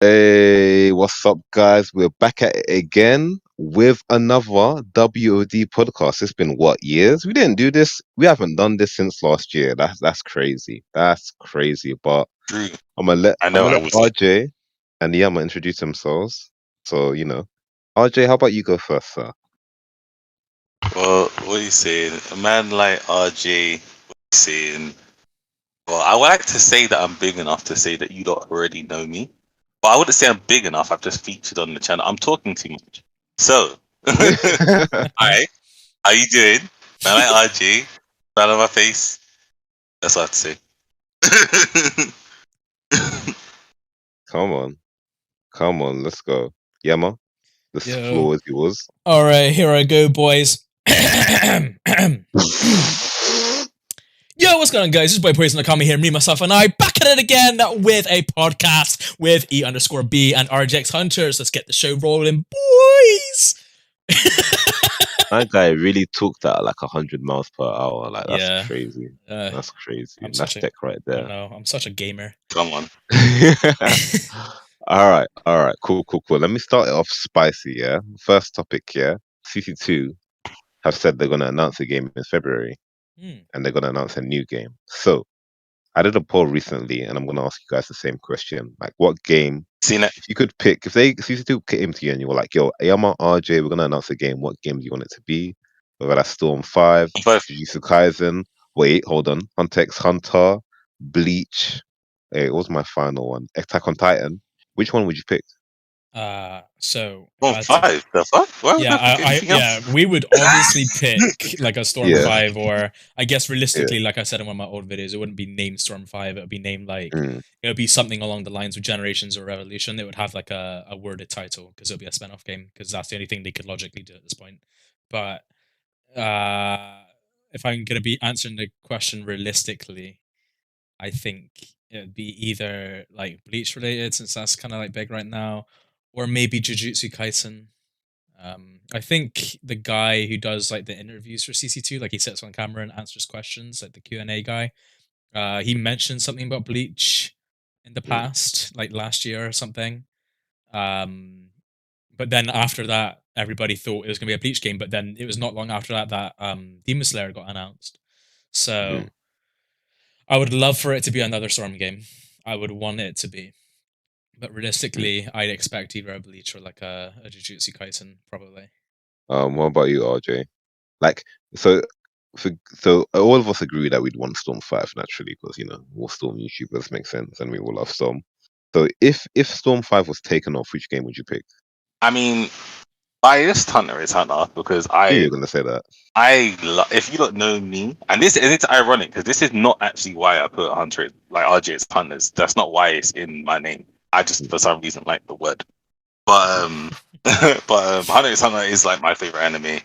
Hey, what's up, guys? We're back at it again with another W.O.D podcast. It's been what, years? We didn't do this. We haven't done this since last year. That's crazy. That's crazy. But True. I'm gonna let I I'm know gonna I let was. RJ and Yama introduce themselves. So RJ, how about you go first, sir? Well, what are you saying? A man like RJ, what are you saying? Well, I would like to say that I'm big enough to say that you don't already know me. But I wouldn't say I'm big enough. I've just featured on the channel. I'm talking too much. So, hi, how you doing? Man like RJ, man on my face. That's what I have to say. Come on, let's go. Yama, the Yo. floor is yours. All right, here I go, boys. Yo, what's going on, guys? This is Boy Poison Akami here, me, myself, and I, back at it again with a podcast with E_B and RJX Hunters. Let's get the show rolling, boys. That guy really talked at like 100 miles per hour. Like that's Yeah, crazy. uh, That's crazy. I'm That's such a, tech right I there. know, I'm such a gamer. Come on. All right. Cool. Let me start it off spicy. Yeah. First topic. Yeah. CC2 have said they're gonna announce a game in February, Hmm. and they're gonna announce a new game. So I did a poll recently, and I'm gonna ask you guys the same question. Like, what game? Seen it? If you could pick, if they CC2 came to you and you were like, "Yo, Yama RJ, we're gonna announce a game. What game do you want it to be?" Whether that's Storm 5, Both. Jujutsu Kaisen. Wait, hold on. Hunter x Hunter, Bleach. Hey, what was my final one? Attack on Titan. Which one would you pick? So if I Well, had to, five. The fuck? Why would yeah, I pick anything yeah, else? we would obviously pick like a Storm Yeah, 5, or I guess yeah. realistically, like I said in one of my old videos, it wouldn't be named Storm 5, it would be named like, Mm, it would be something along the lines of Generations or Revolution. It would have like a worded title because it would be a spin-off game, because that's the only thing they could logically do at this point. But uh if I'm gonna be answering the question realistically, I think it would be either like Bleach related, since that's kind of like big right now, or maybe Jujutsu Kaisen. I think the guy who does like the interviews for CC2, like he sits on camera and answers questions, like the Q&A guy. He mentioned something about Bleach in the mm. past, like last year or something. Um, but then after that, everybody thought it was gonna be a Bleach game. But then it was not long after that that Demon Slayer got announced. Mhm. So I would love for it to be another Storm game. I would want it to be. But Mm. realistically, I'd expect either a Bleach or like a Jujutsu Kaisen, probably. What about you, RJ? Like, so, so all of us agree that we'd want Storm 5 naturally, because all Storm YouTubers make sense, and we all love Storm. So, if Storm 5 was taken off, which game would you pick? I mean, biased Hunter is Hunter because I knew you were gonna say that. if you don't know me, and it's ironic because this is not actually why I put Hunter like RJ as Hunters. That's not why it's in my name. I just for some reason like the word. But Hunter x Hunter is like my favorite anime.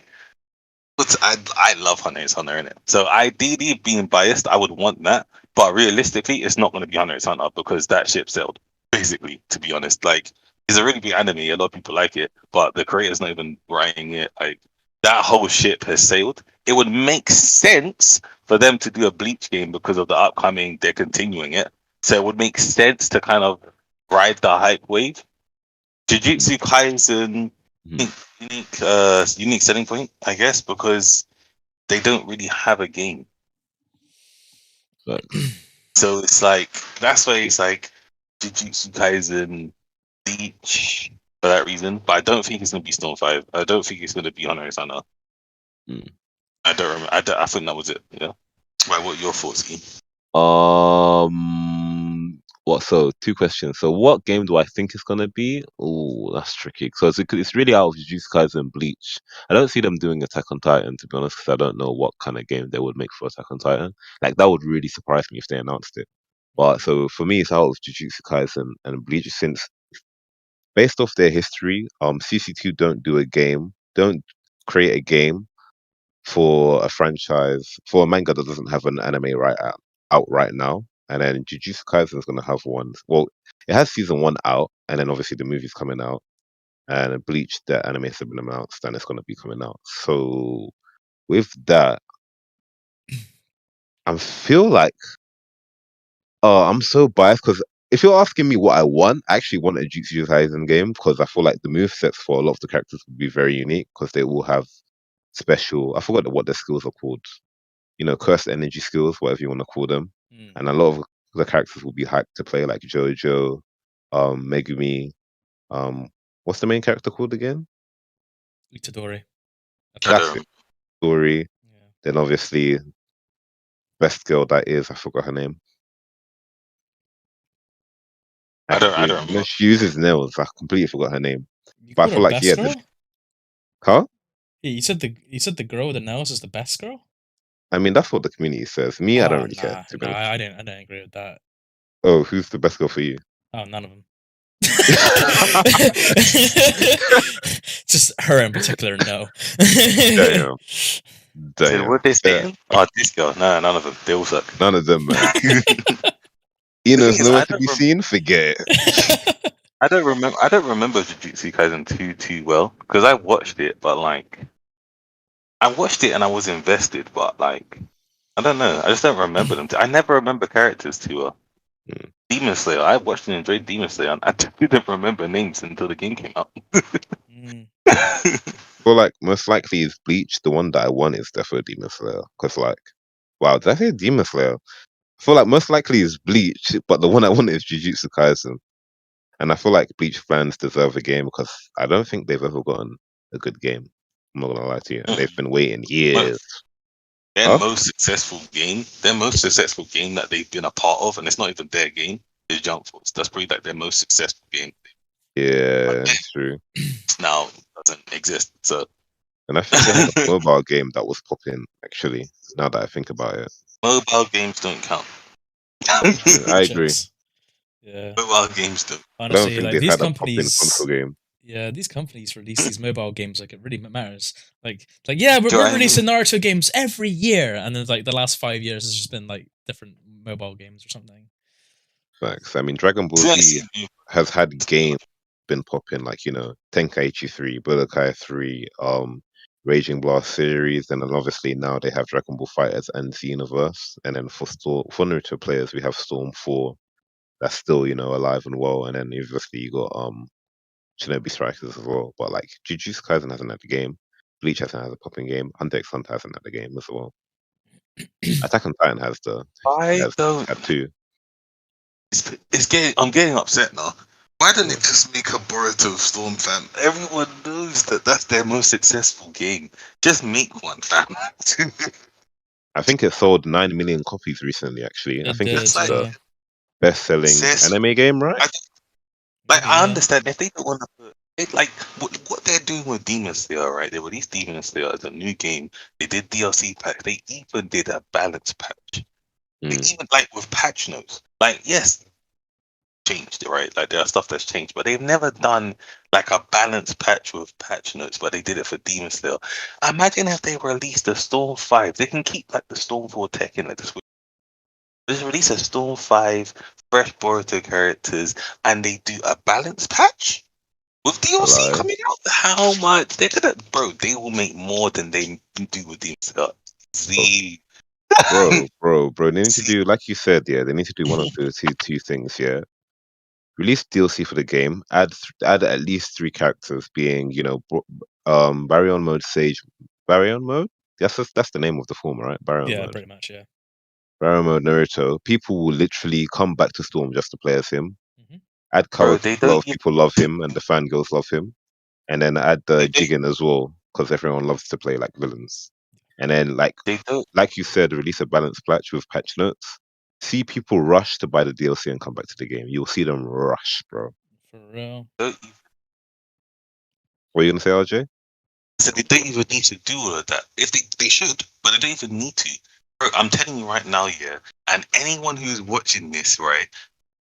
But I love Hunter x Hunter in it. So ideally, being biased, I would want that. But realistically, it's not going to be Hunter x Hunter because that ship sailed. Basically, to be honest, like it's a really big anime. A lot of people like it, but the creator's not even writing it. Like that whole ship has sailed. It would make sense for them to do a Bleach game because of the upcoming. They're continuing it, so it would make sense to kind of ride the hype wave. Jujutsu Kaisen Mhm. unique selling point, I guess, because they don't really have a game. Facts. So it's like that's why it's like Jujutsu Kaisen Bleach for that reason. But I don't think it's gonna be Stone 5. I don't think it's gonna be Hunter x Hunter. Mm. I don't remember. I think that was it. Yeah. Right, what are your thoughts, Ian? What? So, two questions. So, what game do I think it's gonna be? Oh, that's tricky. So, it's really out of Jujutsu Kaisen and Bleach. I don't see them doing Attack on Titan, to be honest, because I don't know what kind of game they would make for Attack on Titan. Like, that would really surprise me if they announced it. But so for me, it's out of Jujutsu Kaisen and Bleach, since based off their history, CC2 don't do a game, don't create a game for a franchise, for a manga that doesn't have an anime out right now. And then Jujutsu Kaisen is gonna have one. Well, it has season one out, and then obviously the movie's coming out, and Bleach, the anime has been announced, and it's gonna be coming out. So with that, I feel like, oh, I'm so biased because if you're asking me what I want, I actually want a Jujutsu Kaisen game because I feel like the movesets for a lot of the characters would be very unique because they all have special. I forgot what their skills are called. Cursed energy skills, whatever you want to call them. And a lot of the characters will be hyped to play, like Jojo, Megumi. What's the main character called again? Itadori. I That's don't it. Story. Yeah. Then obviously, best girl that is. I forgot her name. I don't Actually, remember. she uses nails. I completely forgot her name. You But I call her feel like best girl? Huh? Yeah, you said the girl with the nails is the best girl. I mean, that's what the community says. Me, I don't Oh really care. To be honest. I didn't agree with that. Oh, who's the best girl for you? Oh, none of them. Just her in particular, no. Damn. Said, what they saying? Oh, this girl. No, none of them. They all suck. None of them, man. The thing Eno's is, nowhere to be seen. Forget it. I don't remember. I don't remember Jujutsu Kaisen too well because I watched it, but like I watched it and I was invested, but like I don't know. I just don't remember them. I never remember characters too well. Hmm. Demon Slayer. I watched and enjoyed Demon Slayer. And I didn't remember names until the game came out. Well, like most likely is Bleach. The one that I want is definitely Demon Slayer. Because like, wow, did I say Demon Slayer? I feel like most likely is Bleach, but the one I want is Jujutsu Kaisen. And I feel like Bleach fans deserve a game because I don't think they've ever gotten a good game. I'm not gonna lie to you, and they've been waiting years. Their Huh? most successful game that they've been a part of, and it's not even their game, is Jump Force. That's probably like their most successful game. Yeah, it's true. Now doesn't exist. So And I think they had a mobile game that was popping. Actually, now that I think about it, mobile games don't count. I agree. Jokes. Yeah. Mobile games don't. I don't Honestly, think like they've these had a popping companies, console game. yeah, these companies release these mobile games like it really matters. Like yeah, Do we're I releasing Naruto games every year, and then like the last 5 years has just been like different mobile games or something. Facts. I mean, Dragon Ball Z has had games been popping, like Tenkaichi 3, Budokai 3, Raging Blast series, and then obviously now they have Dragon Ball Fighters and Xenoverse, and then for Naruto players we have Storm 4 that's still alive and well, and then obviously you got Shinobi Strikers as well. But like Jujutsu Kaisen hasn't had a game, Bleach hasn't had a popping game, Hunter x Hunter hasn't had a game as well. Attack on Titan has I don't. had two. It's getting. I'm getting upset now. Why don't they just make a Boruto Storm, fam? Everyone knows that that's their most successful game. Just make one, fam. I think it sold 9 million copies recently. Actually, I think it's the best-selling anime game, right? I understand if they don't want to put it, like what they're doing with Demon Slayer, right? They released Demon Slayer as a new game. They did DLC pack. They even did a balance patch. They even like with patch notes. Like yes, changed, right? Like there are stuff that's changed, but they've never done like a balance patch with patch notes. But they did it for Demon Slayer. Imagine if they released the Storm 5. They can keep like the Storm 4 tech in it. Just release a Storm 5, fresh Boruto characters, and they do a balance patch with DLC coming out. How much they're gonna, bro? They will make more than they do with Demon Slayer. Z. Bro. They need to do, like you said, yeah. They need to do one of the two things, yeah. Release DLC for the game. Add at least 3 characters, being Baryon mode, Sage, Baryon mode. That's the name of the form, right? Baryon mode. Pretty much, yeah. Baryon mode, Naruto. People will literally come back to Storm just to play as him. Add Karo. A lot of people love him, and the fangirls love him. And then add the Jigen as well, because everyone loves to play like villains. And then like you said, release a balance patch with patch notes. See people rush to buy the DLC and come back to the game. You'll see them rush, bro. For real. What are you gonna say, RJ? So they don't even need to do all of that. If they should, but they don't even need to. Bro, I'm telling you right now, yeah. And anyone who's watching this, right,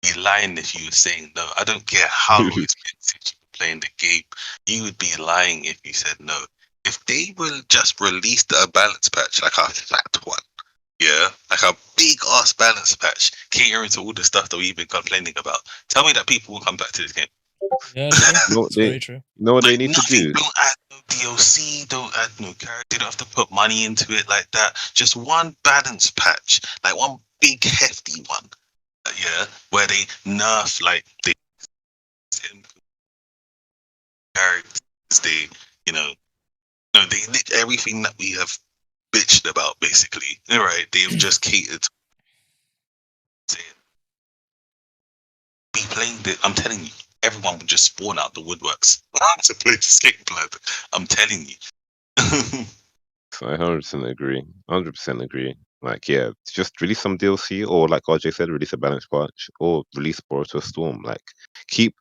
be lying if you were saying no. I don't care how long it's been since you've been playing the game. You would be lying if you said no. If they will just release a balance patch, like a fat one, yeah, like a big ass balance patch, catering to all the stuff that we've been complaining about, tell me that people will come back to this game. Yeah, it's very true. You know what they need to do? Don't add no DLC, don't add no character, you don't have to put money into it like that. Just one balance patch, like one big hefty one. yeah, where they nerf like the characters, they you know, no, they nick everything that we have bitched about basically. All right, they've just catered to it. Be playing the. I'm telling you, everyone would just spawn out the woodworks to play this game, blood. I'm telling you. So I 100% agree. 100% agree. Like, yeah, just release some DLC, or like RJ said, release a balance patch, or release Boruto Storm. Like, keep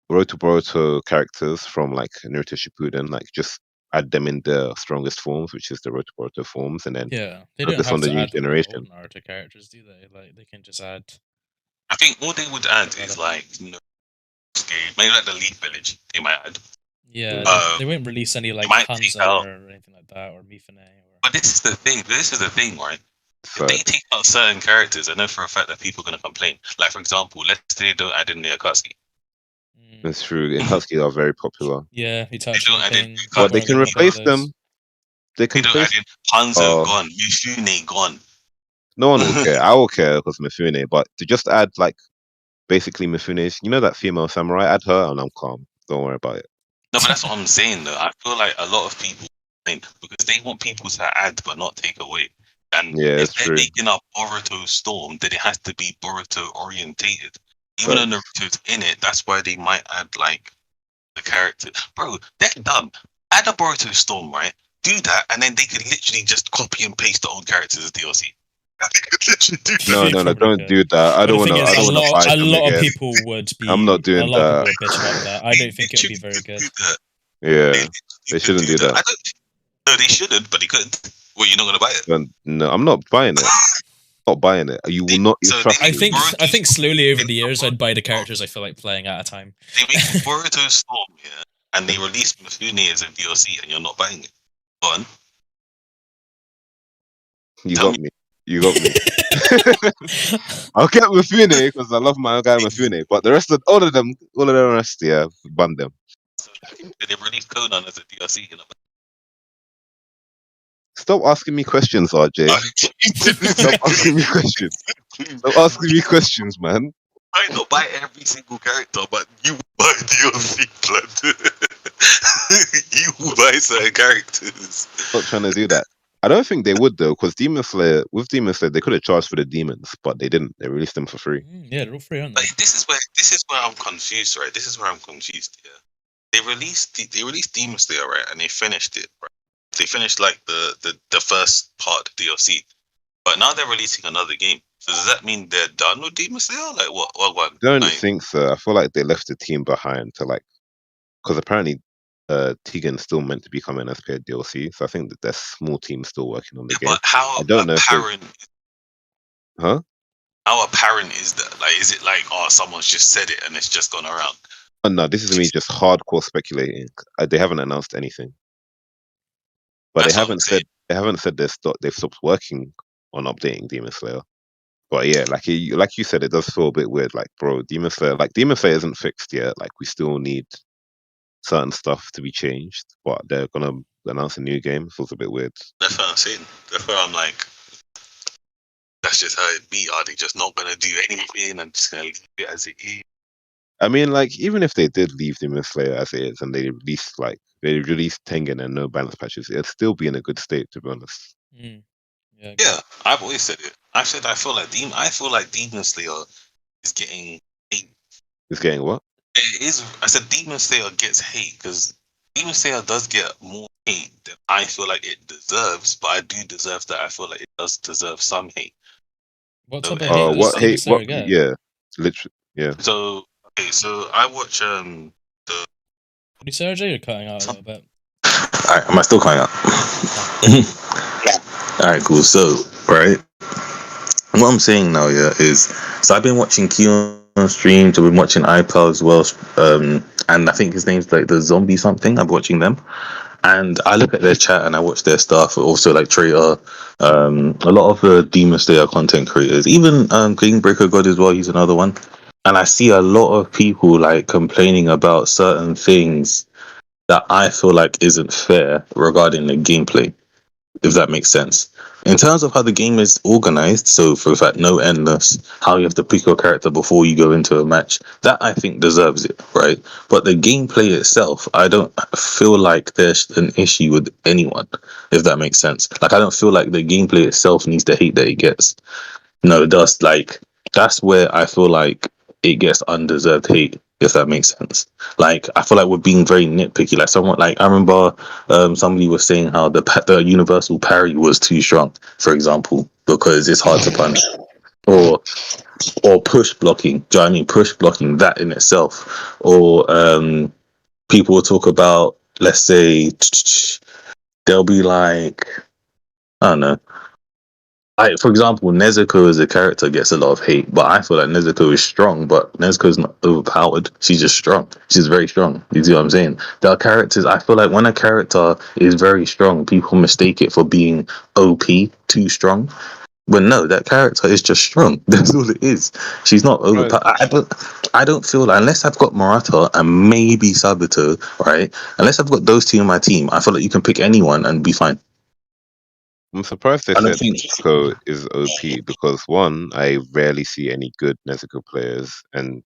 Boruto characters from like Naruto Shippuden. Like, just add them in the strongest forms, which is the Boruto forms, and then Yeah, they don't focus have on the to new add all the old generation. Naruto characters, do they? Like they can just add. I think all they would add is Relevant. like maybe like the Leaf Village. They might add. Yeah, Mm. they won't release any like might take Hanzo out- or anything like that, or Mifune. Or... But this is the thing. This is the thing, right? So If they take out certain characters, I know for a fact that people are gonna complain. Like for example, let's say they don't add in the Akatsuki. it's true. Akatsuki are very popular, Yeah, They Itachi, don't add in Pain, but they Akatsuki. can Boruto, all replace those. them. They They can don't add replace. in Hanzo Oh. gone, Mifune gone. No one will care. I will care because Mifune, but to just add like basically Mifune's, you know that female samurai, add her and I'm calm. Don't worry about it. No, but that's what I'm saying though. I feel like a lot of people think because they want people to add but not take away. And Yeah, if it's they're true. making a Boruto Storm, then it has to be Boruto orientated. Even though Naruto's in it, that's why they might add like the character. Bro, they're dumb. Add a Boruto Storm, right? Do that, and then they could literally just copy and paste the old characters as DLC. They could literally do that. No, Probably don't could. do that. I But the don't thing want to. is, I don't want to buy a them lot of again. people would be. I'm not doing a lot that. of people would bitch about that. I don't think it would be very good. Yeah, they shouldn't do that. No, they shouldn't, but they could. Well, you're not gonna buy it. No, I'm not buying it. Not buying it. You will not. So Trust I me. think slowly over the years, I'd buy the characters I feel like playing at a time. They make Boruto Storm, yeah, and they release Mifune as a DLC, and you're not buying it. Go on. You Tell got me. You got me. I'll get Mifune because I love my guy Mifune, but the rest of all of them rest, yeah, ban them. So they release Conan as a DLC, you know. Stop asking me questions, RJ. Stop asking me questions. Stop asking me questions, man. I don't buy every single character, but you buy DLC, blood. You buy certain characters. Stop trying to do that. I don't think they would though, because Demon Slayer, they could have charged for the demons, but they didn't. They released them for free. Yeah, they're all free, aren't they? But this is where I'm confused, right? This is where I'm confused. Yeah, they released Demon Slayer, right, and they finished it. Right? They finished like the first part of the DLC, but now they're releasing another game. So does that mean they're done with Demon Slayer? Like what? I don't think so. I feel like they left the team behind to like, because apparently Tegan's still meant to be coming as paid DLC. So I think that there's small team still working on the game. But how I don't know apparent? Huh? How apparent is that? Like, is it like, oh, someone's just said it and it's just gone around? Oh, no, this is me just hardcore speculating. They haven't announced anything, but That's they what I'm saying. haven't said they've stopped working on updating Demon Slayer. But yeah, like you said, it does feel a bit weird. Like, bro, Demon Slayer isn't fixed yet. Like, we still need certain stuff to be changed, but they're gonna announce a new game. It feels a bit weird. That's what I'm saying. That's why I'm like, that's just how it be. Are they just not gonna do anything and just gonna leave it as it is? I mean, like, even if they did leave Demon Slayer as it is and they released Tengen and no balance patches, it'd still be in a good state, to be honest. Yeah, I've always said it. I said I feel like Demon Slayer is getting hate. It's getting what? It is. I said Demon Slayer gets hate because Demon Slayer does get more hate than I feel like it deserves. But I do deserve that. I feel like it does deserve some hate. What So, type of hate does Demon Slayer get? Yeah, literally, yeah. So okay, so I watch the. What do you say, RJ? You're cutting out a little bit. Alright, am I still cutting out? Alright, cool. So, right, what I'm saying now, yeah, is so I've been watching Q on streams. I've been watching iPal as well, and I think his name's like the Zombie something. I'm watching them, and I look at their chat and I watch their stuff. Also, like Traitor, a lot of the Demon Slayer content creators, even Breaker God as well. He's another one, and I see a lot of people like complaining about certain things that I feel like isn't fair regarding the gameplay. if that makes sense. In terms of how the game is organized, so for fact, no endless, how you have to pick your character before you go into a match, that I think deserves it, right? But the gameplay itself, I don't feel like there's an issue with anyone, if that makes sense. Like, I don't feel like the gameplay itself needs the hate that it gets. No, it does. Like, that's where I feel like it gets undeserved hate, if that makes sense. Like, I feel like we're being very nitpicky. Like, someone, like, I remember somebody was saying how the universal parry was too strong, for example, because it's hard to punish. Or push blocking. Do you know what I mean? Push blocking, that in itself. Or people will talk about, let's say, they'll be like, I don't know, for example, Nezuko as a character gets a lot of hate, but I feel like Nezuko is strong, but Nezuko is not overpowered. She's just strong. She's very strong. You see what I'm saying? There are characters, I feel like when a character is very strong, people mistake it for being OP, too strong. But no, that character is just strong. That's all it is. She's not Right. overpowered. I don't feel like, unless I've got Murata and maybe Sabato, right? Unless I've got those two in my team, I feel like you can pick anyone and be fine. I'm surprised they I don't said think. Nezuko is OP because one, I rarely see any good Nezuko players, and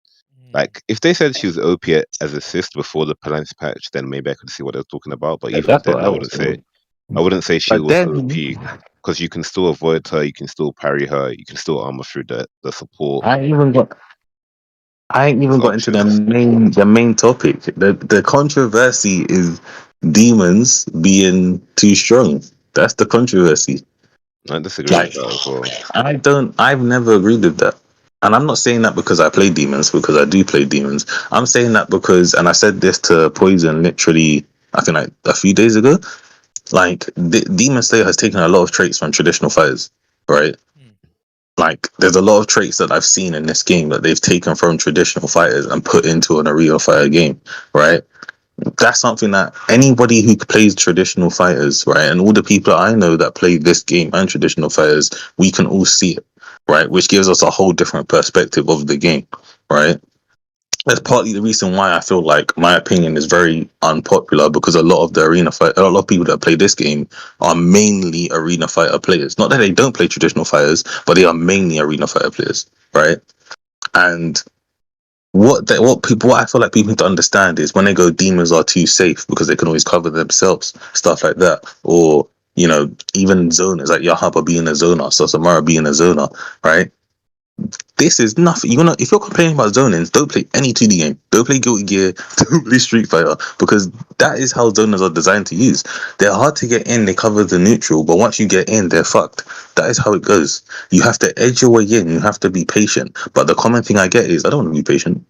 like if they said she was OP as assist before the balance patch, then maybe I could see what they're talking about. But even That's what then, I was saying. I wouldn't say she But was then OP because you can still avoid her, you can still parry her, you can still armor through the support. I ain't even got I ain't even There's got into options. the main topic. The controversy is demons being too strong. That's the controversy. I disagree with Like, that as well. I've never agreed with that. And I'm not saying that because I play demons, because I do play demons. I'm saying that because, and I said this to Poison literally, I think like a few days ago, like Demon Slayer has taken a lot of traits from traditional fighters, right? Like, there's a lot of traits that I've seen in this game that they've taken from traditional fighters and put into an arena fighter game, right? That's something that anybody who plays traditional fighters, right, and all the people I know that play this game and traditional fighters, we can all see it, right? Which gives us a whole different perspective of the game, right? That's partly the reason why I feel like my opinion is very unpopular, because a lot of people that play this game are mainly arena fighter players. Not that they don't play traditional fighters, but they are mainly arena fighter players, right? And what I feel like people need to understand is when they go demons are too safe because they can always cover themselves, stuff like that, or even zoners like Yahaba being a zoner, Sosamara being a zoner, right? This is nothing. If you're complaining about zonings, don't play any 2D game. Don't play Guilty Gear. Don't play Street Fighter, because that is how zoners are designed to use. They're hard to get in. They cover the neutral, but once you get in, they're fucked. That is how it goes. You have to edge your way in. You have to be patient. But the common thing I get is I don't want to be patient.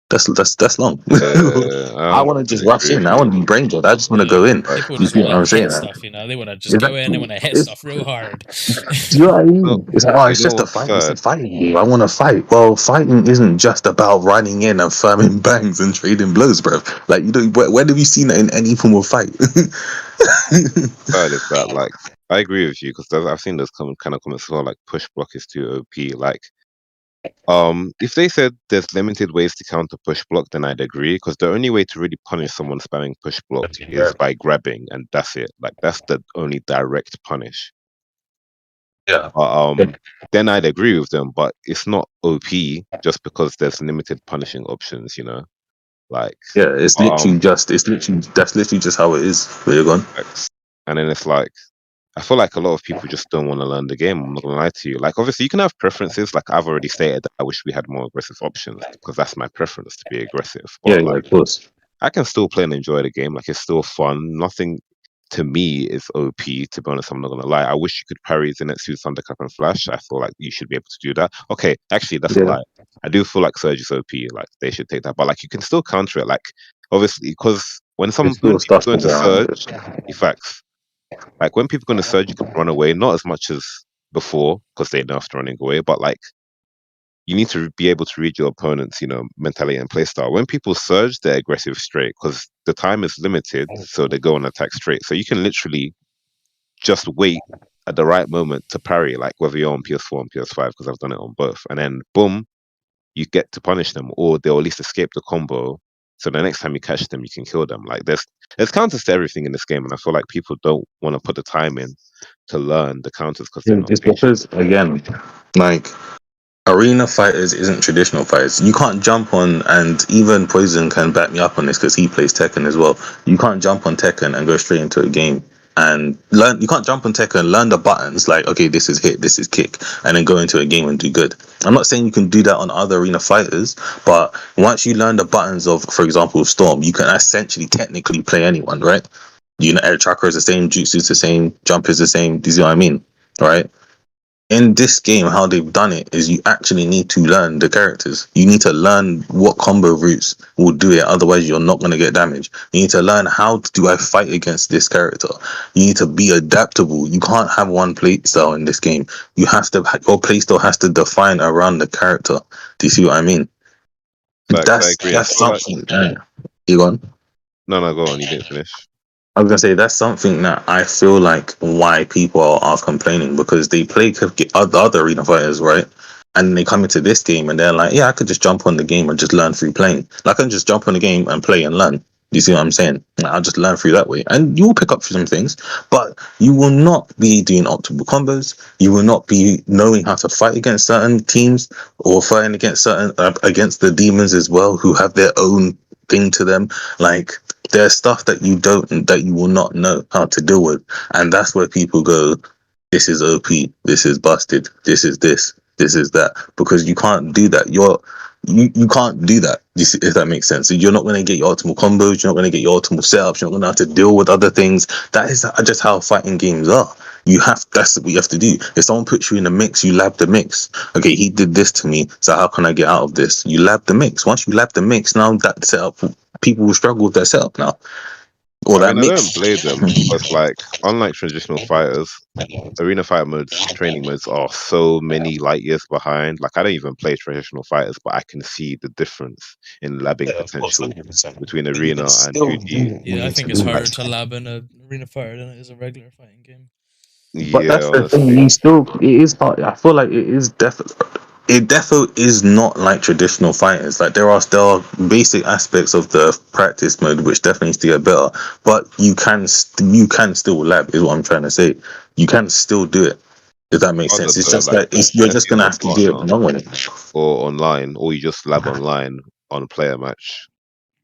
That's long. I I want to just rush disagree in. with I you. want to be brain dead. I just want to go Yeah, in. Like, people You just see want what to I'm saying? hit stuff, They want to just go in, they Exactly. want to hit It's, stuff real hard. do you know what I no, mean? It's like, oh, you it's know just a what's fight. It's a sad? fighting game. I want to fight. Well, fighting isn't just about running in and firming bangs and trading blows, bro. Like, when have you seen that in any form of fight? Sad is that like I agree with you because I've seen those kind of comments as well. Like push block is too OP. Like if they said there's limited ways to counter push block, then I'd agree because the only way to really punish someone spamming push block is by grabbing, and that's it. Like that's the only direct punish. Yeah. But then I'd agree with them. But it's not OP just because there's limited punishing options. Like Yeah, that's literally just how it is. Where you're gone. and then it's like I feel like a lot of people just don't want to learn the game. I'm not gonna lie to you. Like, obviously, you can have preferences. Like I've already stated, that I wish we had more aggressive options because that's my preference to be aggressive. Yeah, But yeah, like, of course. I can still play and enjoy the game. Like, it's still fun. Nothing to me is OP. To be honest, I'm not gonna lie. I wish you could parry Zenitsu's Thunderclap and Flash. I feel like you should be able to do that. Okay, actually, that's a Yeah, lie. I do feel like Surge is OP. Like they should take that. But like, you can still counter it. Like, obviously, because there's when still people stuff go into around Surge, it. effects. Like when people go into Surge, you can run away, not as much as before because they nerfed running away, but like you need to be able to read your opponent's, mentality and playstyle. When people surge, they're aggressive straight because the time is limited, so they go and attack straight. So you can literally just wait at the right moment to parry, like whether you're on PS4 and PS5, because I've done it on both, and then boom, you get to punish them, or they'll at least escape the combo, So the next time you catch them, you can kill them. Like there's counters to everything in this game, and I feel like people don't want to put the time in to learn the counters because they're not It's patient. because again, like arena fighters isn't traditional fighters. You can't jump on, and even Poison can back me up on this because he plays Tekken as well. You can't jump on Tekken and go straight into a game and learn. You can't jump on Tekken, learn the buttons like, okay, this is hit, this is kick, and then go into a game and do good. I'm not saying you can do that on other arena fighters, but once you learn the buttons of, for example, Storm, you can essentially technically play anyone, right? You know, air tracker is the same, jutsu is the same, jump is the same. Do you see what I mean? Right? In this game, how they've done it is you actually need to learn the characters. You need to learn what combo routes will do it. Otherwise, you're not going to get damage. You need to learn how do I fight against this character. You need to be adaptable. You can't have one play style in this game. You have to, your play style has to define around the character. Do you see what I mean? Facts, I agree. I That's feel like something. You gone? no, go on. You didn't finish. I was gonna say that's something that I feel like why people are complaining because they play other arena fighters, right? And they come into this game and they're like, yeah, I could just jump on the game and just learn through playing. Like, I can just jump on the game and play and learn. Do you see what I'm saying? Like, I'll just learn through that way, and you will pick up some things, but you will not be doing optimal combos. You will not be knowing how to fight against certain teams or fighting against certain against the demons as well, who have their own thing to them. Like, there's stuff that you will not know how to deal with, and that's where people go, this is OP, this is busted, this is that, because you can't do that. You can't do that, if that makes sense. So you're not going to get your optimal combos, you're not going to get your optimal setups, you're not going to have to deal with other things. That is just how fighting games are. That's what you have to do. If someone puts you in a mix, you lab the mix. Okay, he did this to me, so how can I get out of this? You lab the mix. Once you lab the mix, now that setup, people will struggle with their setup now. Or I that mean, I mix. don't blame them because, like, unlike traditional fighters, arena fight modes, training modes are so many light years behind. Like, I don't even play traditional fighters, but I can see the difference in labbing Yeah, of course, potential 100%. between But you can arena and still 2D. do what you Yeah, I need to think it's do. harder Like, to lab in a arena fighter than it is a regular fighting game. But Yeah, that's the thing. honestly. It is hard. I feel like it is definitely. It definitely is not like traditional fighters. Like, there are basic aspects of the practice mode which definitely needs to get better. But you can still lab. Is what I'm trying to say. You can still do it. If that makes Harder sense. It's though, just like, that you're unless just you gonna have have a to do it partner the long way. or online, or you just lab online on player match,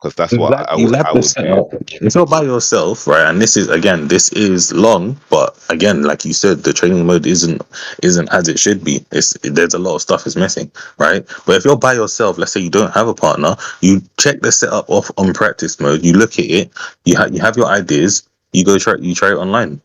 because that's what You lab I the would do. setup. If you're by yourself, right, and this is long, but again, like you said, the training mode isn't as it should be. There's a lot of stuff is missing, right? But if you're by yourself, let's say you don't have a partner, you check the setup off on practice mode. You look at it. You have your ideas. You try it online.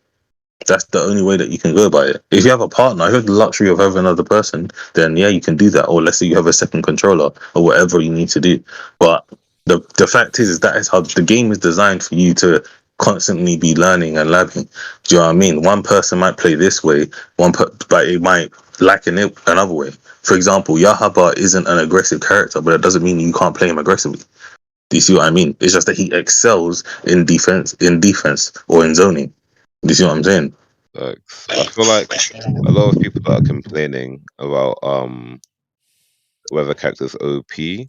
That's the only way that you can go about it. If you have a partner, if you have the luxury of having another person, then yeah, you can do that. Or let's say you have a second controller or whatever you need to do. But the fact is that is how the game is designed for you to constantly be learning and labbing. Do you know what I mean? One person might play this way, but it might lack in it another way. For example, Yahaba isn't an aggressive character, but it doesn't mean you can't play him aggressively. Do you see what I mean? It's just that he excels in defense or in zoning. Do you see what I'm saying? Like, I feel like a lot of people that are complaining about whether characters OP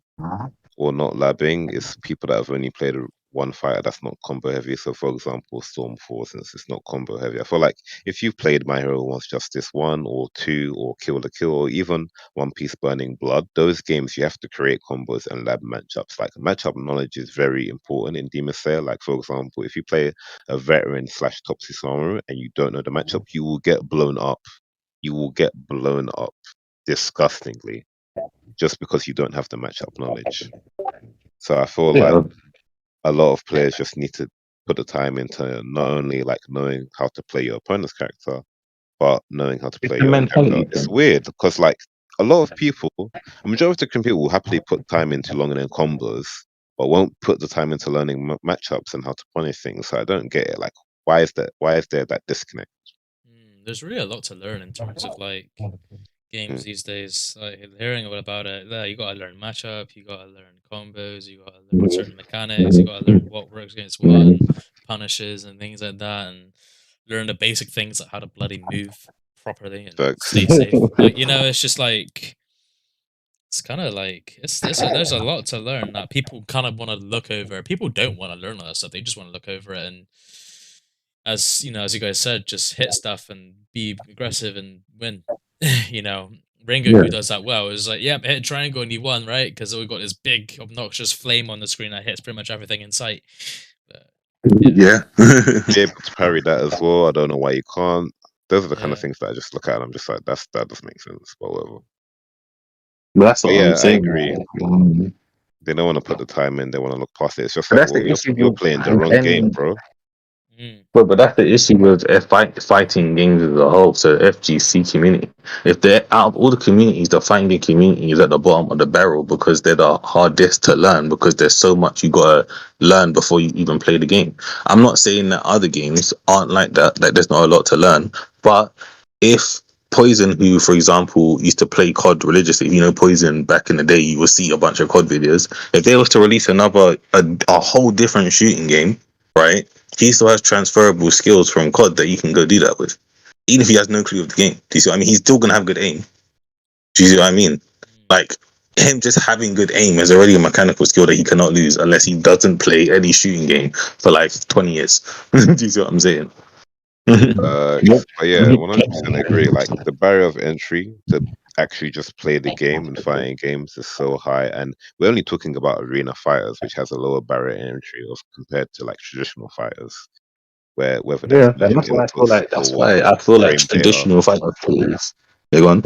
or not labbing is people that have only played one fighter that's not combo heavy. So, for example, Storm 4, since it's not combo heavy, I feel like if you've played My Hero Wants Justice 1 or 2 or Kill the Kill or even One Piece Burning Blood, those games you have to create combos and lab matchups. Like, matchup knowledge is very important in Demon Slayer. Like, for example, if you play a veteran slash top Susanoo and you don't know the matchup, you will get blown up. You will get blown up disgustingly just because you don't have the matchup knowledge. So I feel like Yeah, a lot of players just need to put the time into not only like knowing how to play your opponent's character, but knowing how to it's play the your own character. mentality It's thing. weird because like a lot of people, a majority of people will happily put time into learning combos, but won't put the time into learning matchups and how to punish things. So I don't get it. Like, why is that? Why is there that disconnect? There's really a lot to learn in terms of like games Mm, these days. Like hearing about it, yeah, you gotta learn matchup, you gotta learn combos, you gotta learn certain mechanics, you gotta learn what works against what and punishes and things like that, and learn the basic things like how to bloody move properly and Facts. stay safe. Like it's just like It's kind of like there's a lot to learn that people kind of want to look over. People don't want to learn all that stuff. They just want to look over it and, as you know, as you guys said, just hit stuff and be aggressive and win. you know, Yeah. Rengoku does that well. It's like, yep, hit triangle and you won, right? Because we got this big obnoxious flame on the screen that hits pretty much everything in sight. But, Yeah. Be able to parry that as well. I don't know why you can't. Those are the kind of yeah. things that I just look at and I'm just like, that doesn't make sense. But whatever. But that's But what I'm yeah, I saying. agree. They don't want to put the time in. They want to look past it. It's just But like, that's well, the issue you're with playing the wrong game, bro. But that's the issue with fighting games as a whole. So FGC community, if they're out of all the communities, the fighting game community is at the bottom of the barrel because they're the hardest to learn because there's so much you gotta learn before you even play the game. I'm not saying that other games aren't like that. Like there's not a lot to learn, but if Poison, who for example used to play COD religiously, you know, Poison back in the day, you will see a bunch of COD videos. If they was to release a whole different shooting game, right? He still has transferable skills from COD that you can go do that with, even if he has no clue of the game. Do you see what I mean? He's still gonna have good aim. Do you see what I mean? Like him just having good aim is already a mechanical skill that he cannot lose unless he doesn't play any shooting game for like 20 years. Do you see what I'm saying? But yeah, 100% agree. Like the barrier of entry to actually just play the game and fighting games is so high, and we're only talking about arena fighters, which has a lower barrier of entry of compared to like traditional fighters, where whether they're Yeah, and motion that's why I feel inputs like or what frame data. traditional fighter tools. Yeah, go on.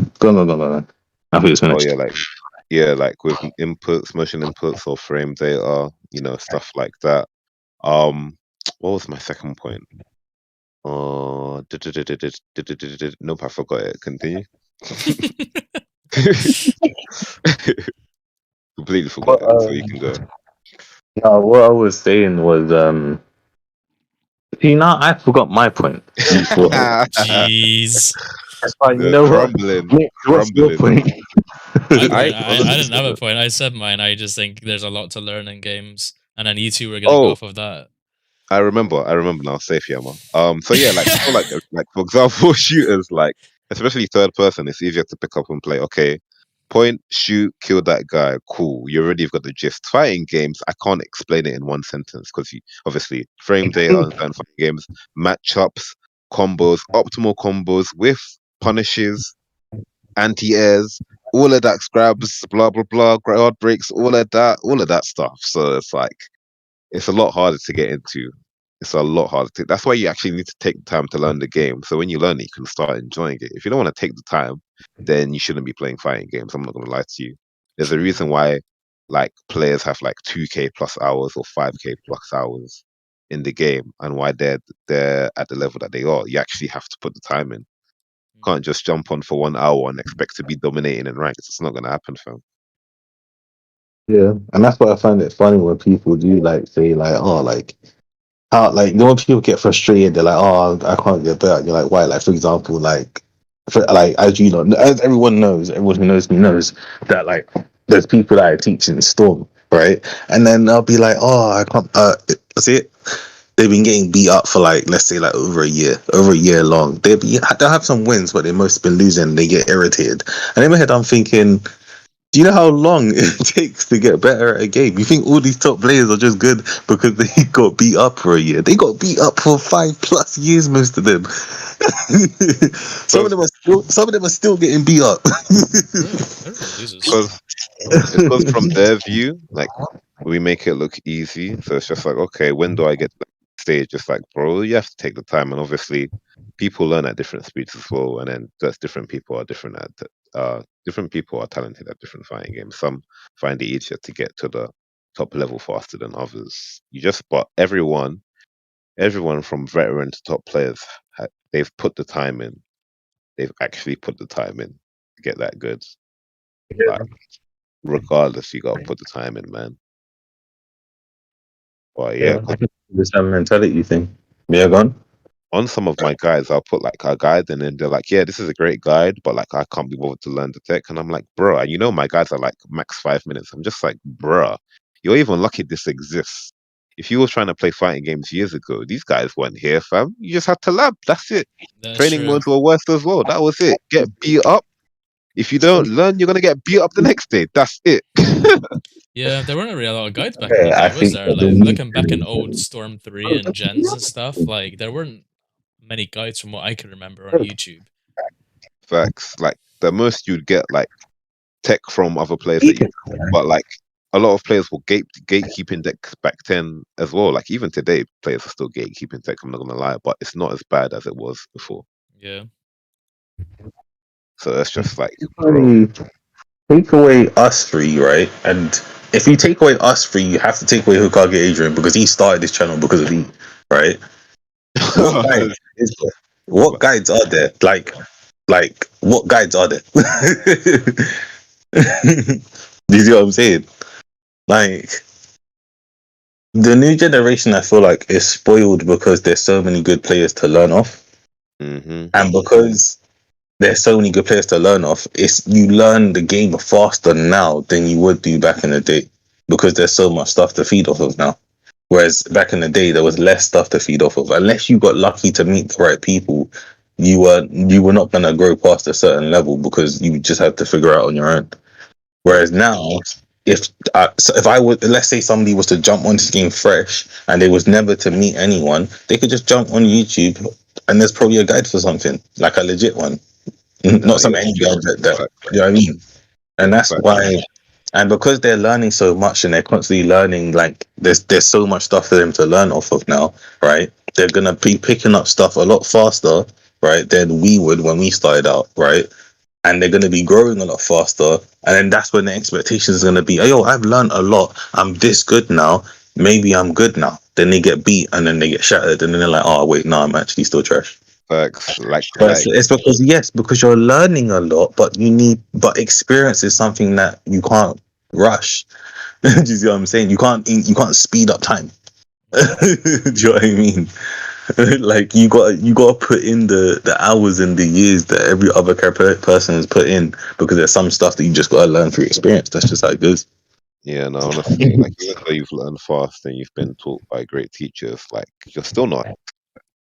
I think it's Oh finished. yeah, like with inputs, motion inputs or frame data, stuff like that. What was my second point? Nope, I forgot it. Continue. Completely forgot But, it. So you can go. no, what I was saying was, see, now I forgot my point. Jeez. That's fine. You The know what? crumbling, Nick, what's your crumbling. point? I I honestly, didn't have a point. I said mine. I just think there's a lot to learn in games, and then you two were gonna go oh, off of that. I remember now. Safe Yama. So yeah, like I feel like for example, shooters like especially third person, it's easier to pick up and play. Okay, point, shoot, kill that guy. Cool. You already got the gist. Fighting games, I can't explain it in one sentence because obviously frame data and certain fighting games, matchups, combos, optimal combos with punishes, anti-airs, all of that grabs, blah blah blah, guard breaks, all of that stuff. So it's like it's a lot harder to get into. It's a lot harder to. That's why you actually need to take the time to learn the game. So when you learn it, you can start enjoying it. If you don't want to take the time, then you shouldn't be playing fighting games. I'm not gonna lie to you. There's a reason why like players have like 2K plus hours or 5K plus hours in the game, and why they're at the level that they are. You actually have to put the time in. Can't just jump on for 1 hour and expect to be dominating in ranks. It's not gonna happen, fam. Yeah, and that's why I find it funny when people do like say like, oh, like how like when people get frustrated, they're like, oh, I can't get better. You're like, why? Like for example, like as you know, as everyone who knows me knows that like there's people that I teach in Storm, right? And then they'll be like, oh, I can't. See it. They've been getting beat up for like let's say like over a year long. They'll have some wins, but they most been losing. They get irritated, and in my head I'm thinking, do you know how long it takes to get better at a game? You think all these top players are just good because they got beat up for a year? They got beat up for 5+ years, most of them. Some of them are still getting beat up. Everyone loses. Because because from their view, like we make it look easy. So it's just like, okay, when do I get to that stage? Just like, bro, you have to take the time. And obviously, people learn at different speeds as well. And then that's different people are talented at different fighting games. Some find it easier to get to the top level faster than others. But everyone from veteran to top players, they've put the time in. They've actually put the time in to get that good. Like, regardless, you gotta put the time in, man. But yeah, Yeah, I think it's a mentality thing. Yeah, gone. on some of my guides, I'll put like a guide, and then they're like, "Yeah, this is a great guide, but like I can't be bothered to learn the tech." And I'm like, "Bruh, and you know my guides are like max 5 minutes." I'm just like, "Bruh, you're even lucky this exists. If you were trying to play fighting games years ago, these guys weren't here, fam. You just had to lab. That's it. That's Training true. modes were worse as well. That was it. Get beat up, If you don't learn, you're gonna get beat up the next day. That's it. Yeah, there weren't really a lot of guides back in the Yeah, I day, was think there? that Like looking back in old Storm 3 and Gens and stuff, like there weren't many guides from what I can remember on YouTube. Facts. Like the most you'd get like tech from other players that you, but like a lot of players will gatekeeping decks back then as well. Like even today, players are still gatekeeping tech. I'm not gonna lie, but it's not as bad as it was before. Yeah. So that's just like, bro. Take away us three, right? And if you take away us three, you have to take away Hokage Adrian because he started this channel because of me, right? What guides is there? What guides are there? Like what guides are there? Do you see what I'm saying? Like the new generation, I feel like is spoiled because there's so many good players to learn off, Mm-hmm. and because there's so many good players to learn off, it's you learn the game faster now than you would do back in the day because there's so much stuff to feed off of now. Whereas back in the day, there was less stuff to feed off of. Unless you got lucky to meet the right people, you were not gonna grow past a certain level because you just had to figure out on your own. Whereas now, if I would, let's say somebody was to jump onto this game fresh and they was never to meet anyone, they could just jump on YouTube and there's probably a guide for something like a legit one, No, not some yeah, any true. guide that Fact, you know what I mean. And that's fact. why, and because they're learning so much and they're constantly learning, like there's so much stuff for them to learn off of now, right? They're gonna be picking up stuff a lot faster, right, than we would when we started out, right? And they're gonna be growing a lot faster, and then that's when the expectations is gonna be, oh, yo, I've learned a lot. I'm this good now. Maybe I'm good now. Then they get beat and then they get shattered, and then they're like, oh wait, no, I'm actually still trash. Facts. But it's because because you're learning a lot, but experience is something that you can't rush. Do you see what I'm saying? You can't speed up time. Do you know what I mean? Like you got to put in the hours and the years that every other person has put in because there's some stuff that you just got to learn through experience. That's just how it goes. Yeah, no, honestly, like even though you've learned fast and you've been taught by great teachers, like you're still not.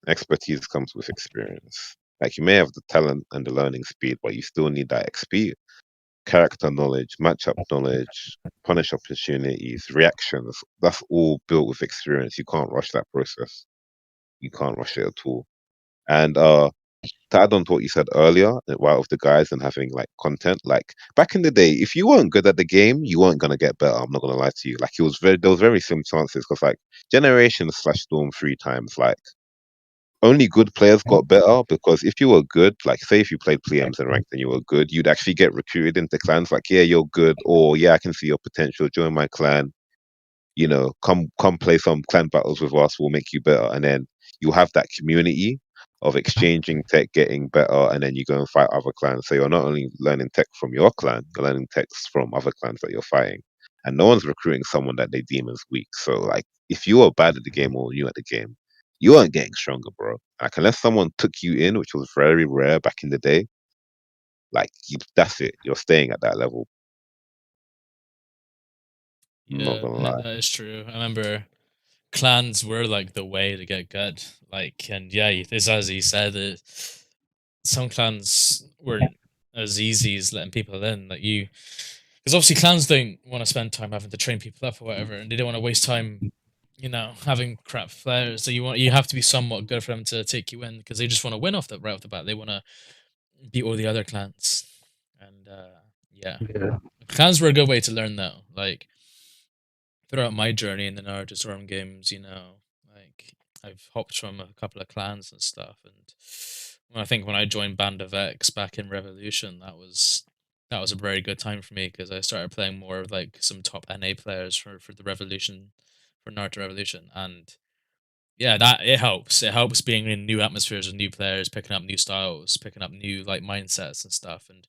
Expertise comes with experience. Like you may have the talent and the learning speed, but you still need that XP, character knowledge, matchup knowledge, punish opportunities, reactions. That's all built with experience. You can't rush that process. You can't rush it at all. And to add on to what you said earlier, about with the guys and having like content, like back in the day, if you weren't good at the game, you weren't gonna get better. I'm not gonna lie to you. Like there was very slim chances because like Generation slash Storm 3 times, like only good players got better because if you were good, like say if you played Pleams and ranked and you were good, you'd actually get recruited into clans. Like, yeah, you're good, or yeah, I can see your potential. Join my clan. You know, come play some clan battles with us. We'll make you better, and then you have that community of exchanging tech, getting better, and then you go and fight other clans. So you're not only learning tech from your clan, you're learning techs from other clans that you're fighting, and no one's recruiting someone that they deem as weak. So like, if you were bad at the game or new at the game, you weren't getting stronger, bro. Like unless someone took you in, which was very rare back in the day, like that's it. You're staying at that level. I'm not Yeah, gonna lie. that is true. I remember clans were like the way to get good. Like, and yeah, it's as you said, some clans weren't as easy as letting people in. Like you, because obviously clans don't want to spend time having to train people up or whatever, and they don't want to waste time, having crap players. So you have to be somewhat good for them to take you in because they just want to win off the right off the bat. They want to beat all the other clans, and yeah, Yeah. clans were a good way to learn though. Like throughout my journey in the Naruto Storm games, like I've hopped from a couple of clans and stuff, and I think when I joined Band of X back in Revolution, that was a very good time for me because I started playing more of like some top NA players for the Revolution, for Naruto Revolution, and yeah, that it helps. It helps being in new atmospheres with new players, picking up new styles, picking up new like mindsets and stuff, and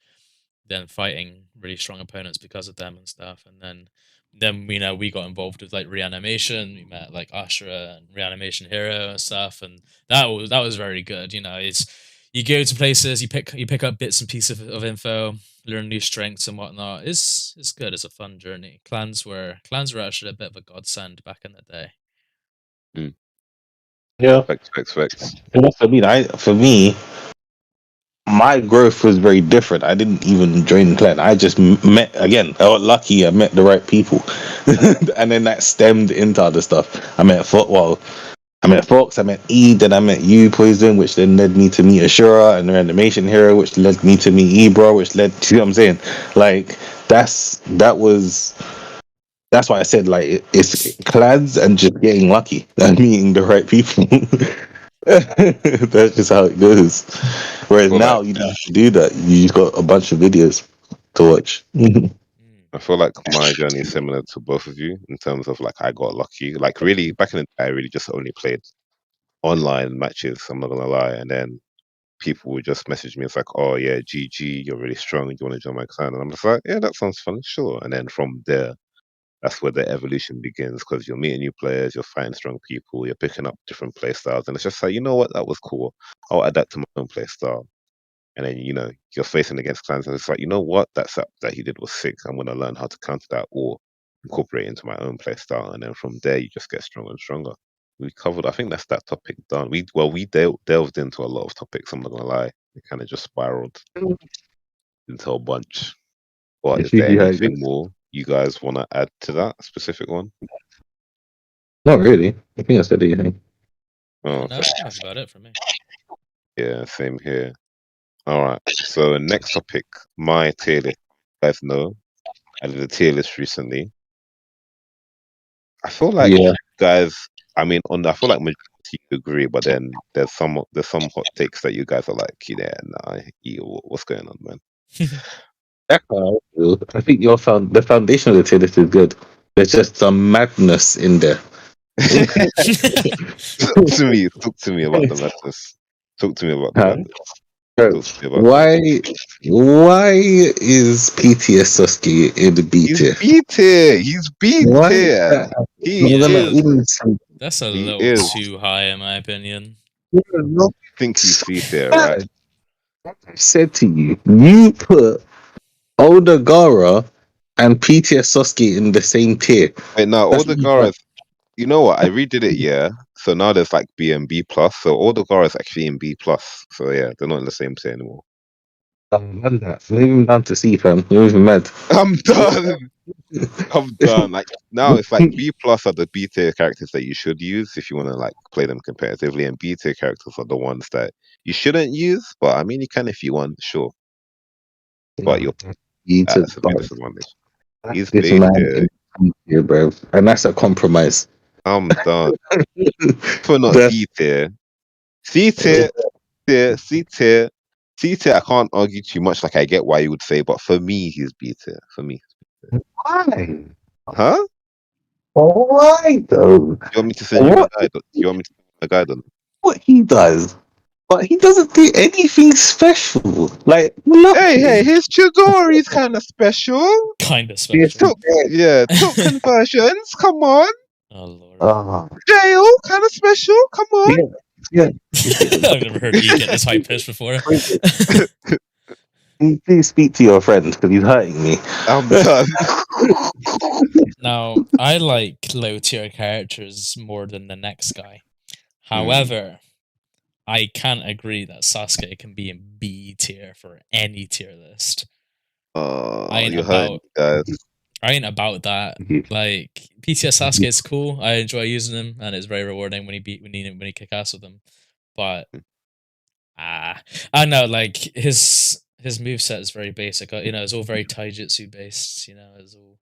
then fighting really strong opponents because of them and stuff. And then we got involved with like reanimation. We met like Ashura and reanimation hero and stuff, and that was very good. It's you go to places, you pick up bits and pieces of info, learn new strengths and whatnot. It's good. It's a fun journey. Clans were actually a bit of a godsend back in the day. Yeah. Facts. And that's what I mean. For me, my growth was very different. I didn't even join clan. I just met again. I got lucky. I met the right people, and then that stemmed into other stuff. I met I met Fox, I met E, then I met you, Poison, which then led me to meet Ashura and the Animation Hero, which led me to meet Ebro, which led to, you know what I'm saying? Like, that's why I said, like, it's clans and just getting lucky and meeting the right people. That's just how it goes. Whereas feel like now you don't have to do that. You just got a bunch of videos to watch. I feel like my journey is similar to both of you in terms of like I got lucky. Like really back in the day, I really just only played online matches. I'm not gonna lie, and then people would just message me. It's like, oh yeah, GG, you're really strong. Do you want to join my clan? And I'm just like, yeah, that sounds fun, sure. And then from there, that's where the evolution begins because you're meeting new players, you're fighting strong people, you're picking up different play styles, and it's just like, you know what, that was cool. I'll adapt to my own play style. And then you're facing against clans, and it's like, you know what, that he did was sick. I'm gonna learn how to counter that or incorporate it into my own play style, and then from there you just get stronger and stronger. We covered, I think that's that topic done. We delved into a lot of topics. I'm not gonna lie, it kind of just spiraled into a bunch. But is It's there usually how it anything goes. more you guys want to add to that specific one? Not really. I think I said anything. Oh, No, I okay. think that's about it for me. Yeah, same here. All right. So next topic, my tier list. You guys know I did a tier list recently. I feel like Yeah. guys. I mean, I feel like majority agree, but then there's some hot takes that you guys are like, yeah, nah, what's going on, man? That's how I feel. I think the foundation of the tier list is good. There's just some madness in there. Talk to me about the madness. Talk to me about the Huh? madness. Bro, Talk to me about the why is PTS Sasuke in the B He's tier? B tier. He's B Why is tier. that? He He No, no, is. no. is. That's a He little is. too high, in my opinion. No, I think he's C tier, right? I said to you, you put Odagara and PTS Sasuke in the same tier. Wait, now That's all what the you done. Garas. You know what? I redid it, yeah. So now there's like B and B plus. So all the Garas actually in B plus. So yeah, they're not in the same tier anymore. Done that. Move him down to C, fam. You're moving mad. I'm done. I'm done. Like now, it's like B plus are the B tier characters that you should use if you want to like play them competitively, and B tier characters are the ones that you shouldn't use. But I mean, you can if you want, sure. But you're You at a to severe disadvantage. He's this B man tier. in C tier, bro. And that's a compromise. I'm done. For not That's C tier. C tier, C tier, C tier. I can't argue too much. Like I get why you would say, but for me, he's B tier. For me, why? huh? Why though? You want me to send you the What guide? You want me to send you the guide on? what he does? But he doesn't do anything special. Like Hey, nothing. his Chidori's kind of special. Kind of Yes, special. he does. Tilt conversions. Come on, Oh lord. Ah, jail kind of special. Come on. yeah. I've never heard E get this high pitch before. Please speak to your friend because he's hurting me. I'm done. Now, I like low tier characters more than the next guy. However, I can't agree that Sasuke can be in B tier for any tier list. You're hurting, guys. I ain't about that. Like PTS Sasuke is cool. I enjoy using him, and it's very rewarding when he kick ass with him. But I know like his moveset is very basic. It's all very taijutsu based. It's all,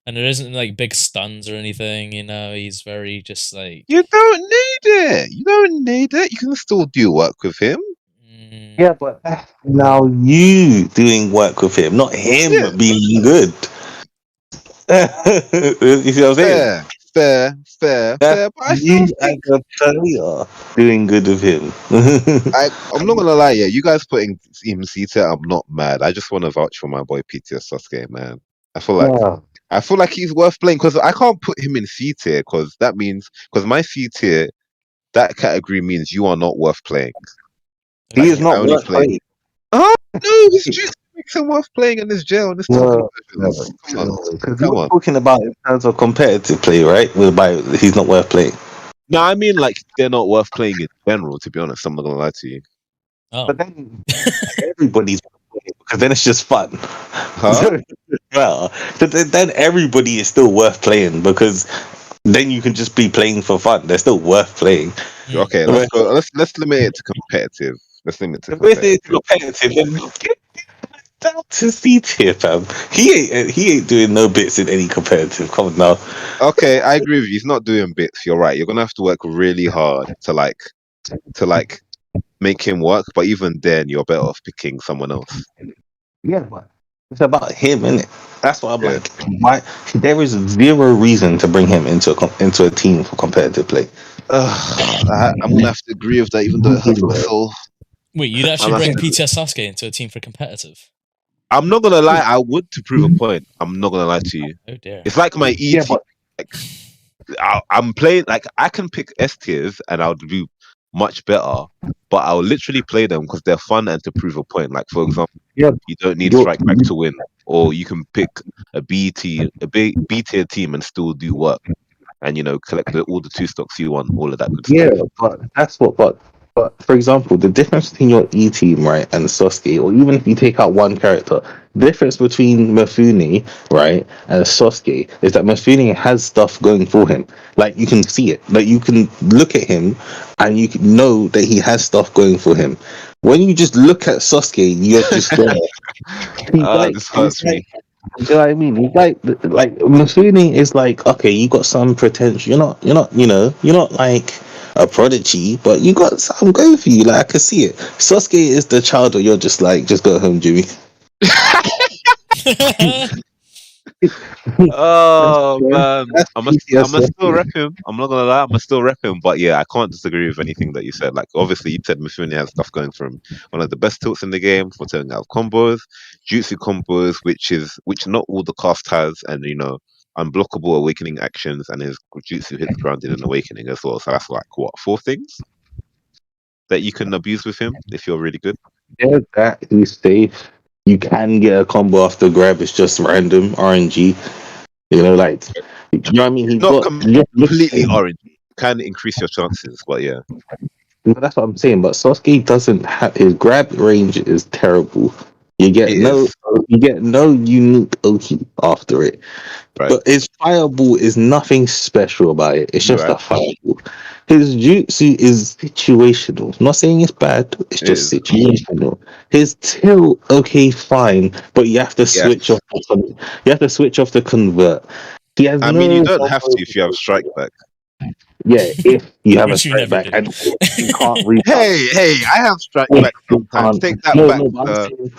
and there isn't like big stuns or anything. He's very just like You don't need it. You don't need it. You can still do work with him. Yeah, but that's now you doing work with him, not him Yeah. being good. You see what I'm saying? Fair. That's But I you still as think a player doing good with him. I'm not gonna lie. Yeah, you guys putting him C tier. I'm not mad. I just want to vouch for my boy PTS Sasuke, man. I feel like he's worth playing because I can't put him in C tier because that means my C tier, that category means you are not worth playing. He Like, is you not only worth play. playing. Oh no, his juice makes him worth playing in this jail and this No, Come on. because you're talking about in terms of competitive play, right? Whereby he's not worth playing. No, I mean like they're not worth playing in general. To be honest, I'm not gonna lie to you. Oh. But then everybody's playing because then it's just fun. Huh? Well, then everybody is still worth playing because then you can just be playing for fun. They're still worth playing. Okay, let's But go. Let's limit it to competitive. Let's limit it to if we're saying competitive. competitive, then get down to C tier, fam. He ain't doing no bits in any competitive. Come on now. Okay, I agree with you. He's not doing bits. You're right. You're gonna have to work really hard to make him work. But even then, you're better off picking someone else. Yeah, but it's about him, innit? That's what I'm Yeah. like. Why? There is zero reason to bring him into a team for competitive play. I'm gonna have to agree with that, even though it hurts my soul. Wait, you'd actually I'm, bring PTS Sasuke into a team for competitive? I'm not gonna lie. I would to prove a point. I'm not gonna lie to you. Oh dear. It's like my Yeah, ET. but Like, I'm playing like I can pick S tiers and I'll do much better, but I'll literally play them because they're fun and to prove a point. Like for example, yeah, you don't need you're, Strike Back to win, or you can pick B tier team and still do work, and collect all the two stocks you want, all of that good yeah, stuff. but that's what. But for example, the difference between your E team, right, and Sasuke, or even if you take out one character, the difference between Mifune, right, and Sasuke is that Mifune has stuff going for him. Like you can see it. Like you can look at him, and you can know that he has stuff going for him. When you just look at Sasuke, you're just there. This hurts me. Do you know what I mean? He's like Mifune is like, okay, you got some potential. You're not like a prodigy, but you got something going for you. Like I can see it. Sasuke is the child that you're just like, just go home, Jimmy. Oh man, That's I'm gonna still PTSD. rep him. I'm not gonna lie, I'm gonna still rep him. But yeah, I can't disagree with anything that you said. Like obviously, you said Mifune has stuff going for him. One of the best tilts in the game for turning out combos, jutsu combos, which not all the cast has, and unblockable awakening actions, and his jutsu hits grounded in awakening as well. So that's like what, four things that you can abuse with him if you're really good. Yeah, that he's safe. You can get a combo after grab. It's just random RNG. Like you know what I mean. He's Not got. completely orange. Can increase your chances, but yeah, But that's what I'm saying. But Sasuke doesn't have his grab range is terrible. You get it no, is you get no unique Oki after it. right. But his fireball is nothing special about it. It's You're just right. a fireball. His jutsu is situational. I'm not saying it's bad. It's It just is. situational. His tilt, okay, fine, but you have to switch Yes. off. You have to switch off the convert. He has I mean, you no. don't have to if you have strike back. Yeah, if you have a Which you strike never back do. and you can't rebound. Hey, I have strike If back you sometimes. can't, Take that no, back.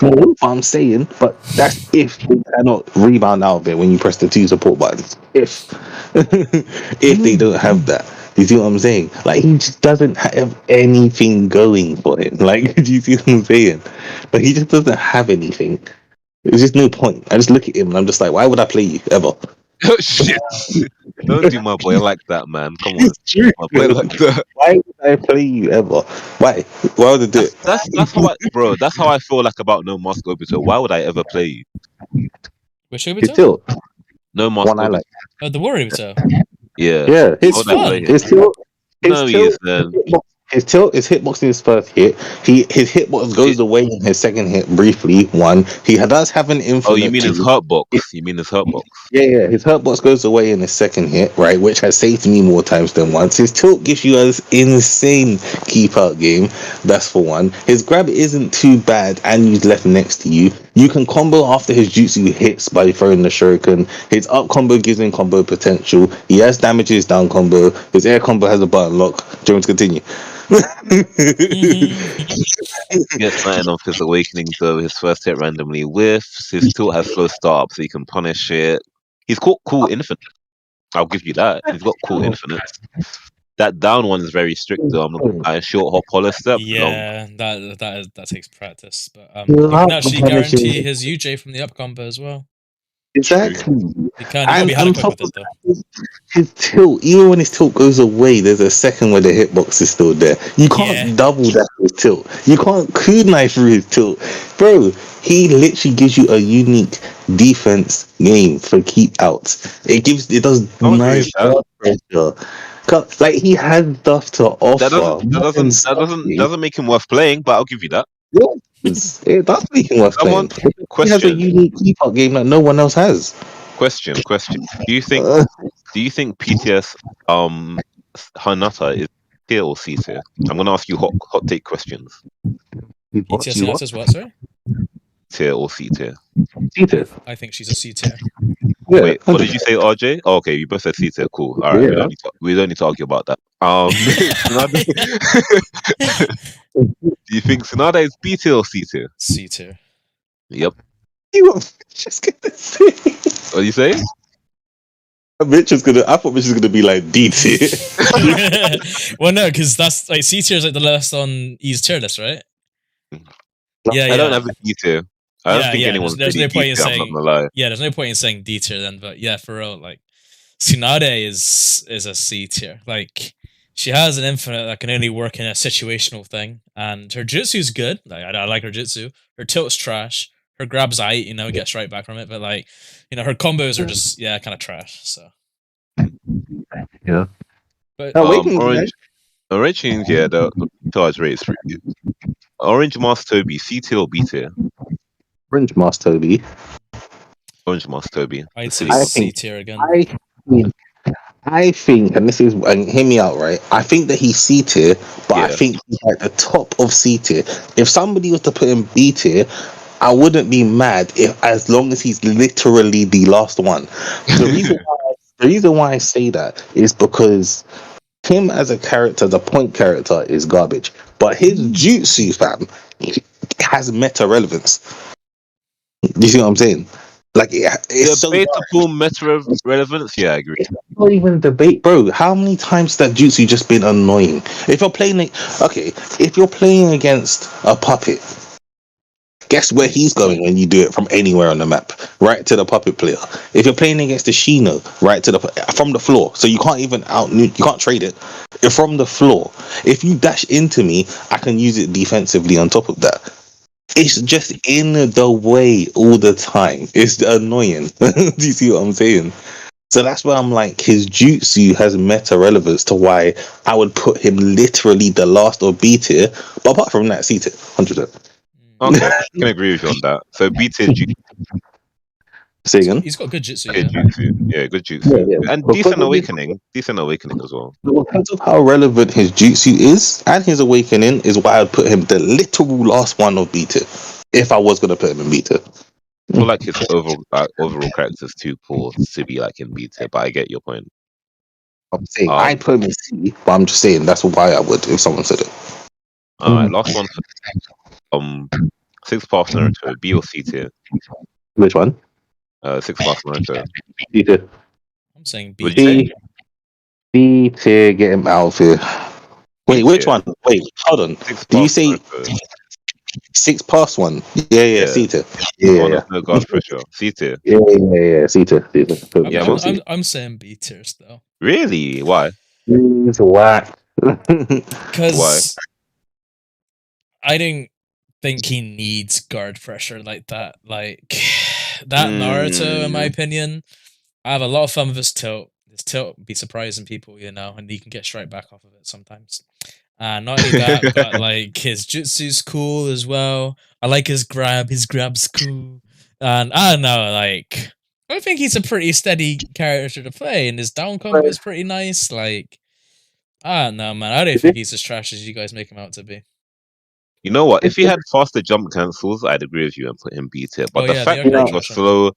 no, but I'm saying, but that's if you cannot rebound out of it when you press the two support buttons. If if they don't have that, do you see what I'm saying? Like he just doesn't have anything going for him. Like, do you see what I'm saying? But he just doesn't have anything. There's just no point. I just look at him and I'm just like, why would I play you ever? Oh shit! Don't do my boy like that, man. Come on, It's true. my boy like that. Why would I play you ever? Why? Why would I do it? That's how bro. That's how I feel like about no mask Obito. Why would I ever play you? Which His Obito? tilt, No mask one I Obito. like. Oh, the Warrior Obito. Yeah. Yeah, Why He's would I play fun. him? his tilt, his No, he tilt, isn't. his tilt is hitboxing his first hit. His hitbox It, goes away in his second hit briefly. One, he does have an oh, you infinite mean his two. hurt box? You mean his hurt box? Yeah. His hurtbox goes away in his second hit, right? Which has saved me more times than once. His tilt gives you an insane keep out game. That's for one. His grab isn't too bad, and he's left next to you. You can combo after his jutsu hits by throwing the shuriken. His up combo gives him combo potential. He has damages down combo. His air combo has a button lock. Do you want to continue? Gets nothing off his awakening though. His first hit randomly whiffs. His tilt has slow start, so he can punish it. He's got cool infinite. I'll give you that. He's got cool infinites. That down one is very strict though. I'm not gonna lie. Short hop polar step, long. Yeah, that takes practice. But you Love can actually punishing. guarantee his UJ from the up combo as well. True. Exactly. You gotta be hella And quick with it though. his tilt, even when his tilt goes away, there's a second where the hitbox is still there. You can't Yeah. double that with tilt. You can't kunai through his tilt. Bro, he literally gives you a unique defense game for keep outs. It does I'll agree nice with that. guard pressure. Like he has stuff to That offer. doesn't that More than doesn't that doesn't Sasuke. doesn't make him worth playing, but I'll give you that. Yes, it does make him worth Someone playing. He has a question unique keep-up game that no one else has. question. Do you think Uh, do you think PTS Hanata is tier or C tier? I'm gonna ask you hot take questions. what ETS you United want? says what, sorry? Tier or C tier? I think she's a C tier. Yeah, Wait, what did 100%. you say, RJ? Oh, okay, you both said C tier. Cool. All right, Yeah. we don't need to argue about that. Do you think Sonada is B tier or C tier? C tier. Yep. You were just gonna say. What do you say? I thought Mitch was gonna be like D tier. Well, no, because that's like C tier is like the last on E's tier list, right? Yeah, I don't yeah. have a D tier. I don't think Yeah. anyone's There's really no D point in tier. I'm not saying gonna lie. there's no point in saying D tier then, but yeah, for real, like Tsunade is a C tier. Like she has an infinite that can only work in a situational thing, and her jutsu's good. Like I like her jutsu. Her tilt's trash. Her grab's aight, gets right back from it. But like, her combos are just kind of trash. So Yeah. but Orange yeah, the charge rate is pretty good. Orange Master Toby, C tier or B tier? Orange Master Toby. Orange Master Toby. I'd The say silly one. C tier again. I think, and hear me out, right? I think that he's C tier, but I Yeah. think he's at the top of C tier. If somebody was to put him B tier, I wouldn't be mad if, as long as he's literally the last one. The reason why I say that is because him as a character, the point character, is garbage. But his jutsu, fam, has meta relevance. You see what I'm saying? Like it's so Debatable meta relevance. Yeah, I agree. not even a debate, bro. How many times that jutsu just been annoying? If you're playing if you're playing against a puppet, guess where he's going when you do it from anywhere on the map? Right to the puppet player. If you're playing against a Shino, right to from the floor. So you can't even you can't trade it. You're from the floor. If you dash into me, I can use it defensively on top of that. It's just in the way all the time. It's annoying. Do you see what I'm saying? So that's why I'm like, his jutsu has meta relevance to why I would put him literally the last of B tier. But apart from that, C tier, 100%. Okay, I can agree with you on that. So B tier Say again? He's got good jutsu. good Yeah. jutsu. Yeah, good jutsu. Yeah. And Because decent awakening as well. because of how relevant his jutsu is and his awakening is why I'd put him the literal last one of B tier. If I was gonna put him in B tier. I feel like his overall character is too poor to be like in B tier, but I get your point. I'm saying I put him in C, but I'm just saying that's why I would if someone said it. Alright, last one for Six Paths Naruto, B or C tier? Which one? Six Paths Naruto. B tier. I'm saying B. What'd you say? B tier, get him out of here. Wait, which one? Wait, hold on. Did you say Naruto. 6 past one? Yeah, C tier. The one Yeah. with no guard pressure. C tier. Yeah, C tier. Yeah, I'm saying B tier still. Really? Why? It's whack. Because I don't think he needs guard pressure like that. Like that Naruto, in my opinion, I have a lot of fun with his tilt. His tilt be surprising people, and he can get straight back off of it sometimes. And not only that, but like his jutsu's cool as well. I like his grab. His grab's cool. And I don't know, like I think he's a pretty steady character to play, and his down combo is pretty nice. Like I don't know, man. I don't think he's as trash as you guys make him out to be. You know what? If he had faster jump cancels, I'd agree with you and put him B tier. But the fact that you're slow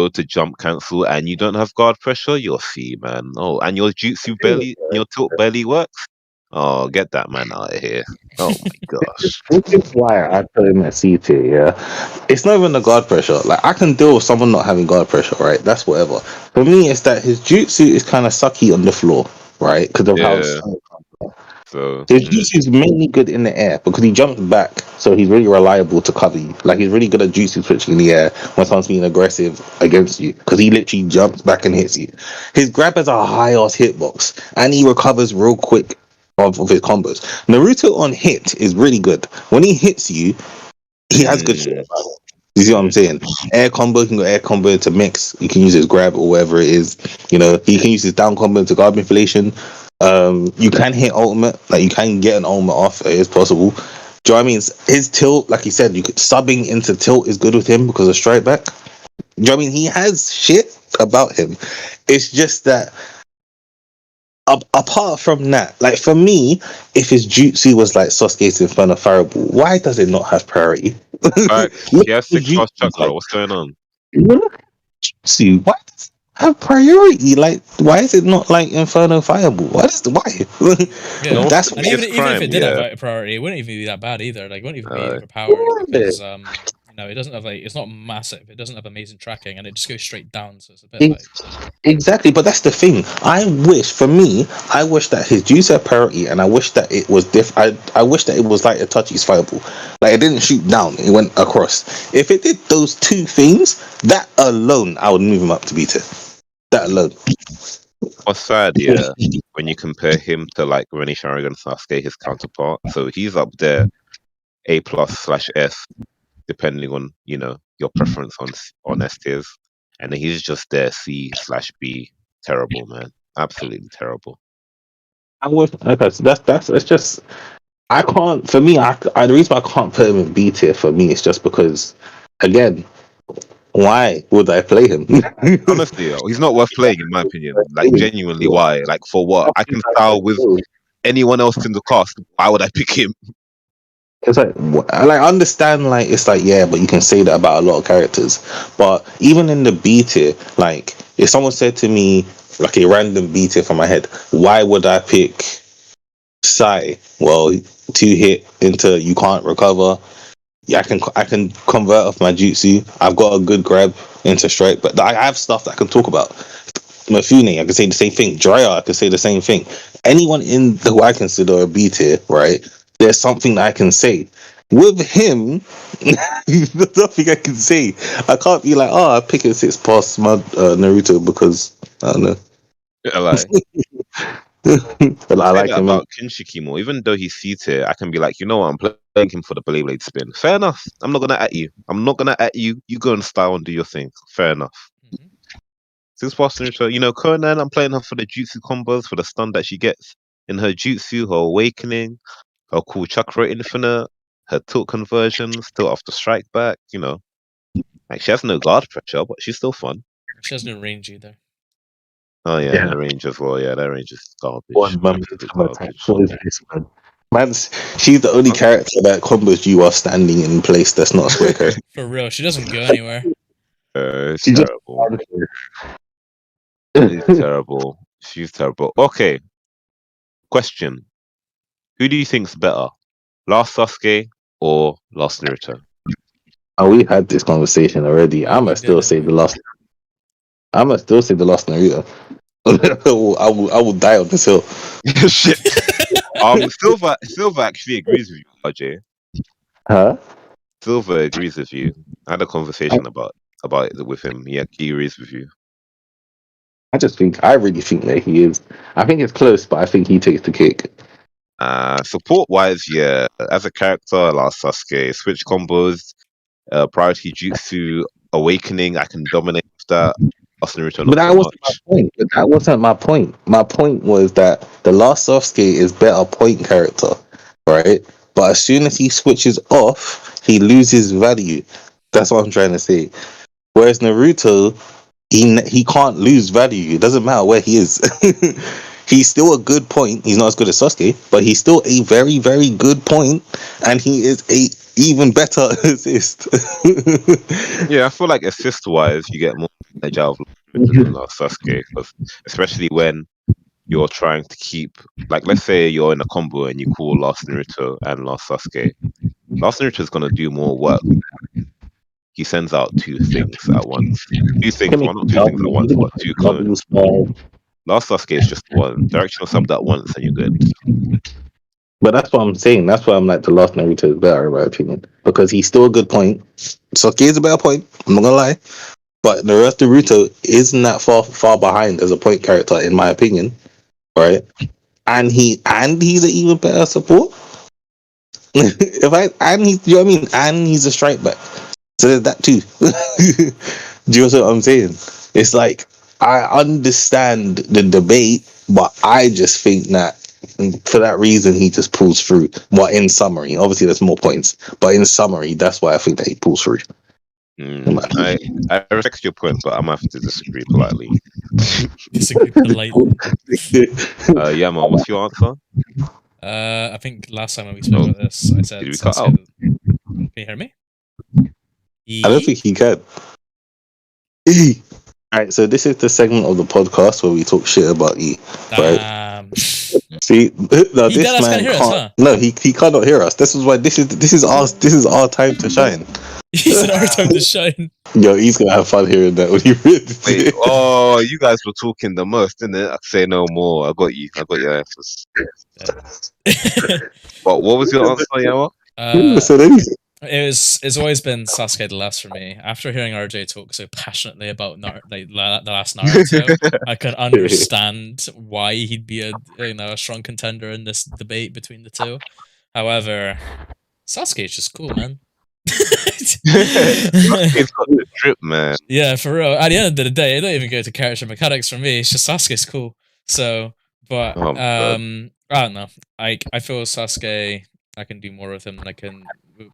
to jump cancel and you don't have guard pressure, you're C, man. Oh, and your jutsu your tilt barely works. Oh, get that man out of here. Oh my gosh. Which is why I put him at C tier, yeah. It's not even the guard pressure. Like, I can deal with someone not having guard pressure, right? That's whatever. For me, it's that his jutsu is kind of sucky on the floor, right? Because of how so his jutsu is mainly good in the air because he jumps back, so he's really reliable to cover you. Like, he's really good at jutsu switching in the air when someone's being aggressive against you because he literally jumps back and hits you. His grab has a high ass hitbox and he recovers real quick of his combos. Naruto on hit is really good. When he hits you, he has good shit about it. You see what I'm saying? Air combo, you can go air combo into mix. You can use his grab or whatever it is. He can use his down combo into guard inflation. You can hit ultimate, like you can get an ultimate off. It is possible. Do you know what I mean? His tilt, like he said, you could subbing into tilt is good with him because of strike back. Do you know what I mean? He has shit about him. It's just that apart from that, like for me, if his jutsu was like Sasuke's Inferno Fireball, why does it not have priority? Facts. Look He has at the 6 cross jutsu, chakra. What's going on? look at jutsu. Why does it have priority? Like, why is it not like Inferno Fireball? Why does why? Yeah. No, That's And it's even if prime, it did have yeah. a priority, it wouldn't even be that bad either. Like, it wouldn't even be Uh, overpowered what. because it doesn't have it's not massive. It doesn't have amazing tracking, and it just goes straight down. So it's a bit like Exactly, but that's the thing. I wish that his juice had priority, and I wish that it was I wish that it was like a touchy's fireball. Like it didn't shoot down; it went across. If it did those two things, that alone, I would move him up to B tier. That alone. what's sad, yeah, when you compare him to like Rennie Sharigan Sasuke, his counterpart. So he's up there, A+/S, depending on your preference on S tiers, and then he's just there C/B. Terrible, man, absolutely terrible. I wish. Okay, so that's it's just I can't. For me, the reason why I can't put him in B tier for me is just because, again, why would I play him? Honestly, he's not worth playing in my opinion. Like genuinely, why? Like for what? I can style with anyone else in the cast. Why would I pick him? It's like I like understand like it's like yeah, but you can say that about a lot of characters. But even in the B tier, like if someone said to me like a random B tier from my head, why would I pick Sai? Well, 2 hit into you can't recover. Yeah, I can convert off my jutsu. I've got a good grab into strike, but I have stuff that I can talk about. Mifune, I can say the same thing. Jiraiya, I can say the same thing. Anyone in who I consider a B tier, right? There's something that I can say. With him, there's nothing I can say. I can't be like, oh, I'm picking 6 past my Naruto because I don't know. Like, But I say like that him. about Kinshiki more. Even though he's C tier, I can be like, you know what? I'm playing him for the Blade spin. Fair enough. I'm not gonna at you. I'm not gonna at you. You go and style and do your thing. Fair enough. mhm. Since past Naruto, Conan, I'm playing her for the jutsu combos, for the stun that she gets in her jutsu, her awakening, her cool chakra infinite, her tilt conversions, tilt after strike back. Like she has no guard pressure, but she's still fun. She has no range either. Oh yeah, and Yeah. her range as well. Yeah, that range is garbage. One moment Absolute to attack. garbage. What is this, man? She's the only character that combos you are standing in place. That's not a square character. For real, she doesn't go anywhere. It's She just terrible. It's terrible. She's terrible. Okay, question: who do you think's better, Last Sasuke or Last Naruto? Oh, we had this conversation already. Yeah, we did, didn't we? I must still say the last Naruto. I will die on this hill. Shit. Silver actually agrees with you, RJ. Huh? Silver agrees with you. I had a conversation about it with him. Yeah, he agrees with you. I really think that he is. I think it's close, but I think he takes the cake. Support wise, yeah. As a character, Last Sasuke, switch combos, priority jutsu, awakening, I can dominate with that. Last Naruto, But not that so wasn't my much. point. That wasn't my point. My point was that the last Sasuke is better point character, right? But as soon as he switches off, he loses value. That's what I'm trying to say. Whereas Naruto, he can't lose value. It doesn't matter where he is. He's still a good point. He's not as good as Sasuke, but he's still a very, very good point, and he is a even better assist. Yeah, I feel like assist wise, you get more edge out of Naruto than Last Sasuke, because especially when you're trying to keep, like, let's say you're in a combo and you call Last Naruto and Last Sasuke. Last Naruto is gonna do more work. He sends out 2 things at once. 2 things, well, not 2 things at once, but 2 clones. Last Sasuke is just one. Directional sub that once and you're good. But that's what I'm saying. That's why I'm like the last Naruto is better in my opinion, because he's still a good point. Sasuke is a better point. I'm not gonna lie, but the rest of Naruto isn't that far behind as a point character in my opinion, right? And he's an even better support. Do you know what I mean? And he's a strike back. So there's that too. Do you know what I'm saying? It's like I understand the debate But I just think that for that reason, he just pulls through. Well, in summary, obviously there's more points, but in summary, that's why I think that he pulls through. I respect your point, but I'm gonna have to disagree politely. Disagree politely. Yama, what's your answer? I think last time when we spoke about this, I said Did we cut Sasuke. out? Can you hear me? I don't think he can. Alright, so this is the segment of the podcast where we talk shit about E. Right? Damn. See, no, He this deadass man can't hear us, huh? No, he cannot hear us. This is why this is our time to shine. He said our time to shine. Yo, he's gonna have fun hearing that when he reads Wait, it. oh, you guys were talking the most, didn't it? I say no more. I got you. I got your answers. But what was your answer, Yama? He never said anything. It's always been Sasuke the last for me. After hearing RJ talk so passionately about the last Naruto, I can understand why he'd be a strong contender in this debate between the two. However, Sasuke is just cool, man. It's got the drip, man. Yeah, for real. At the end of the day, it don't even go to character mechanics for me. It's just Sasuke's cool. So, but I don't know. I feel Sasuke. I can do more with him than I can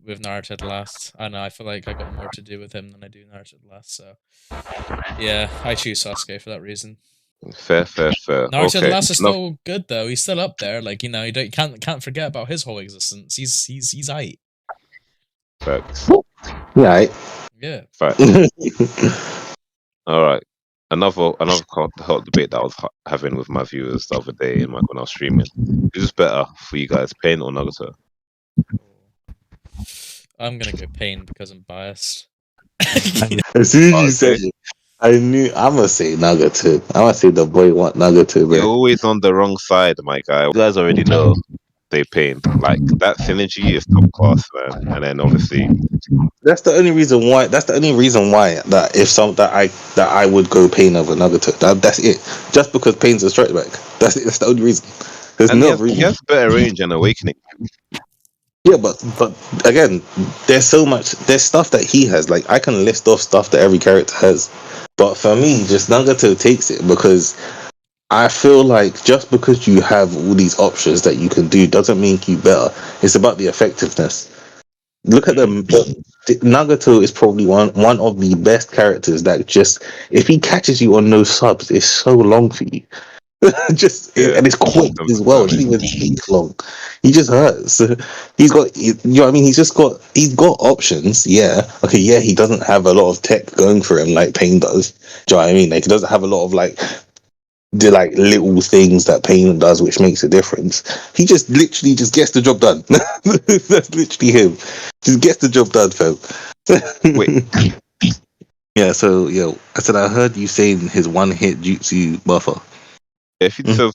with Naruto the last. I don't know. I feel like I got more to do with him than I do Naruto the last. So, yeah, I choose Sasuke for that reason. Fair. Naruto the last is still good though. He's still up there. Like you can't forget about his whole existence. He's aight. Facts. Yeah. Yeah. Facts. All right. Another hot debate that I was having with my viewers the other day when I was streaming. Who's better for you guys, Pain or Nagato? I'm gonna go Pain because I'm biased. As soon as you said it, I knew I'm gonna say Nagato. I'm gonna say the boy want Nagato, bro. You're always on the wrong side, my guy. You guys already know they Pain. Like that synergy is top class, man. And then obviously That's the only reason why. That's the only reason why that I would go Pain over Nagato. That's it. Just because Pain's a straight back. That's it. That's the only reason. There's no reason. He has better range and awakening. Yeah, but again, there's so much. There's stuff that he has. Like I can list off stuff that every character has, but for me, just Nagato takes it because I feel like just because you have all these options that you can do doesn't make you better. It's about the effectiveness. Look at them. Nagato is probably one of the best characters that just if he catches you on no subs, it's so long for you. And it's quick as well. He doesn't even take long. He just hurts. He's got, you know what I mean. He's got options. Yeah, okay. Yeah, he doesn't have a lot of tech going for him like Pain does. Do you know what I mean? Like he doesn't have a lot of the little things that Pain does, which makes a difference. He just literally just gets the job done. That's literally him. Just gets the job done, fam. Wait. Yeah. So I said I heard you saying his one hit jutsu buffer. If you do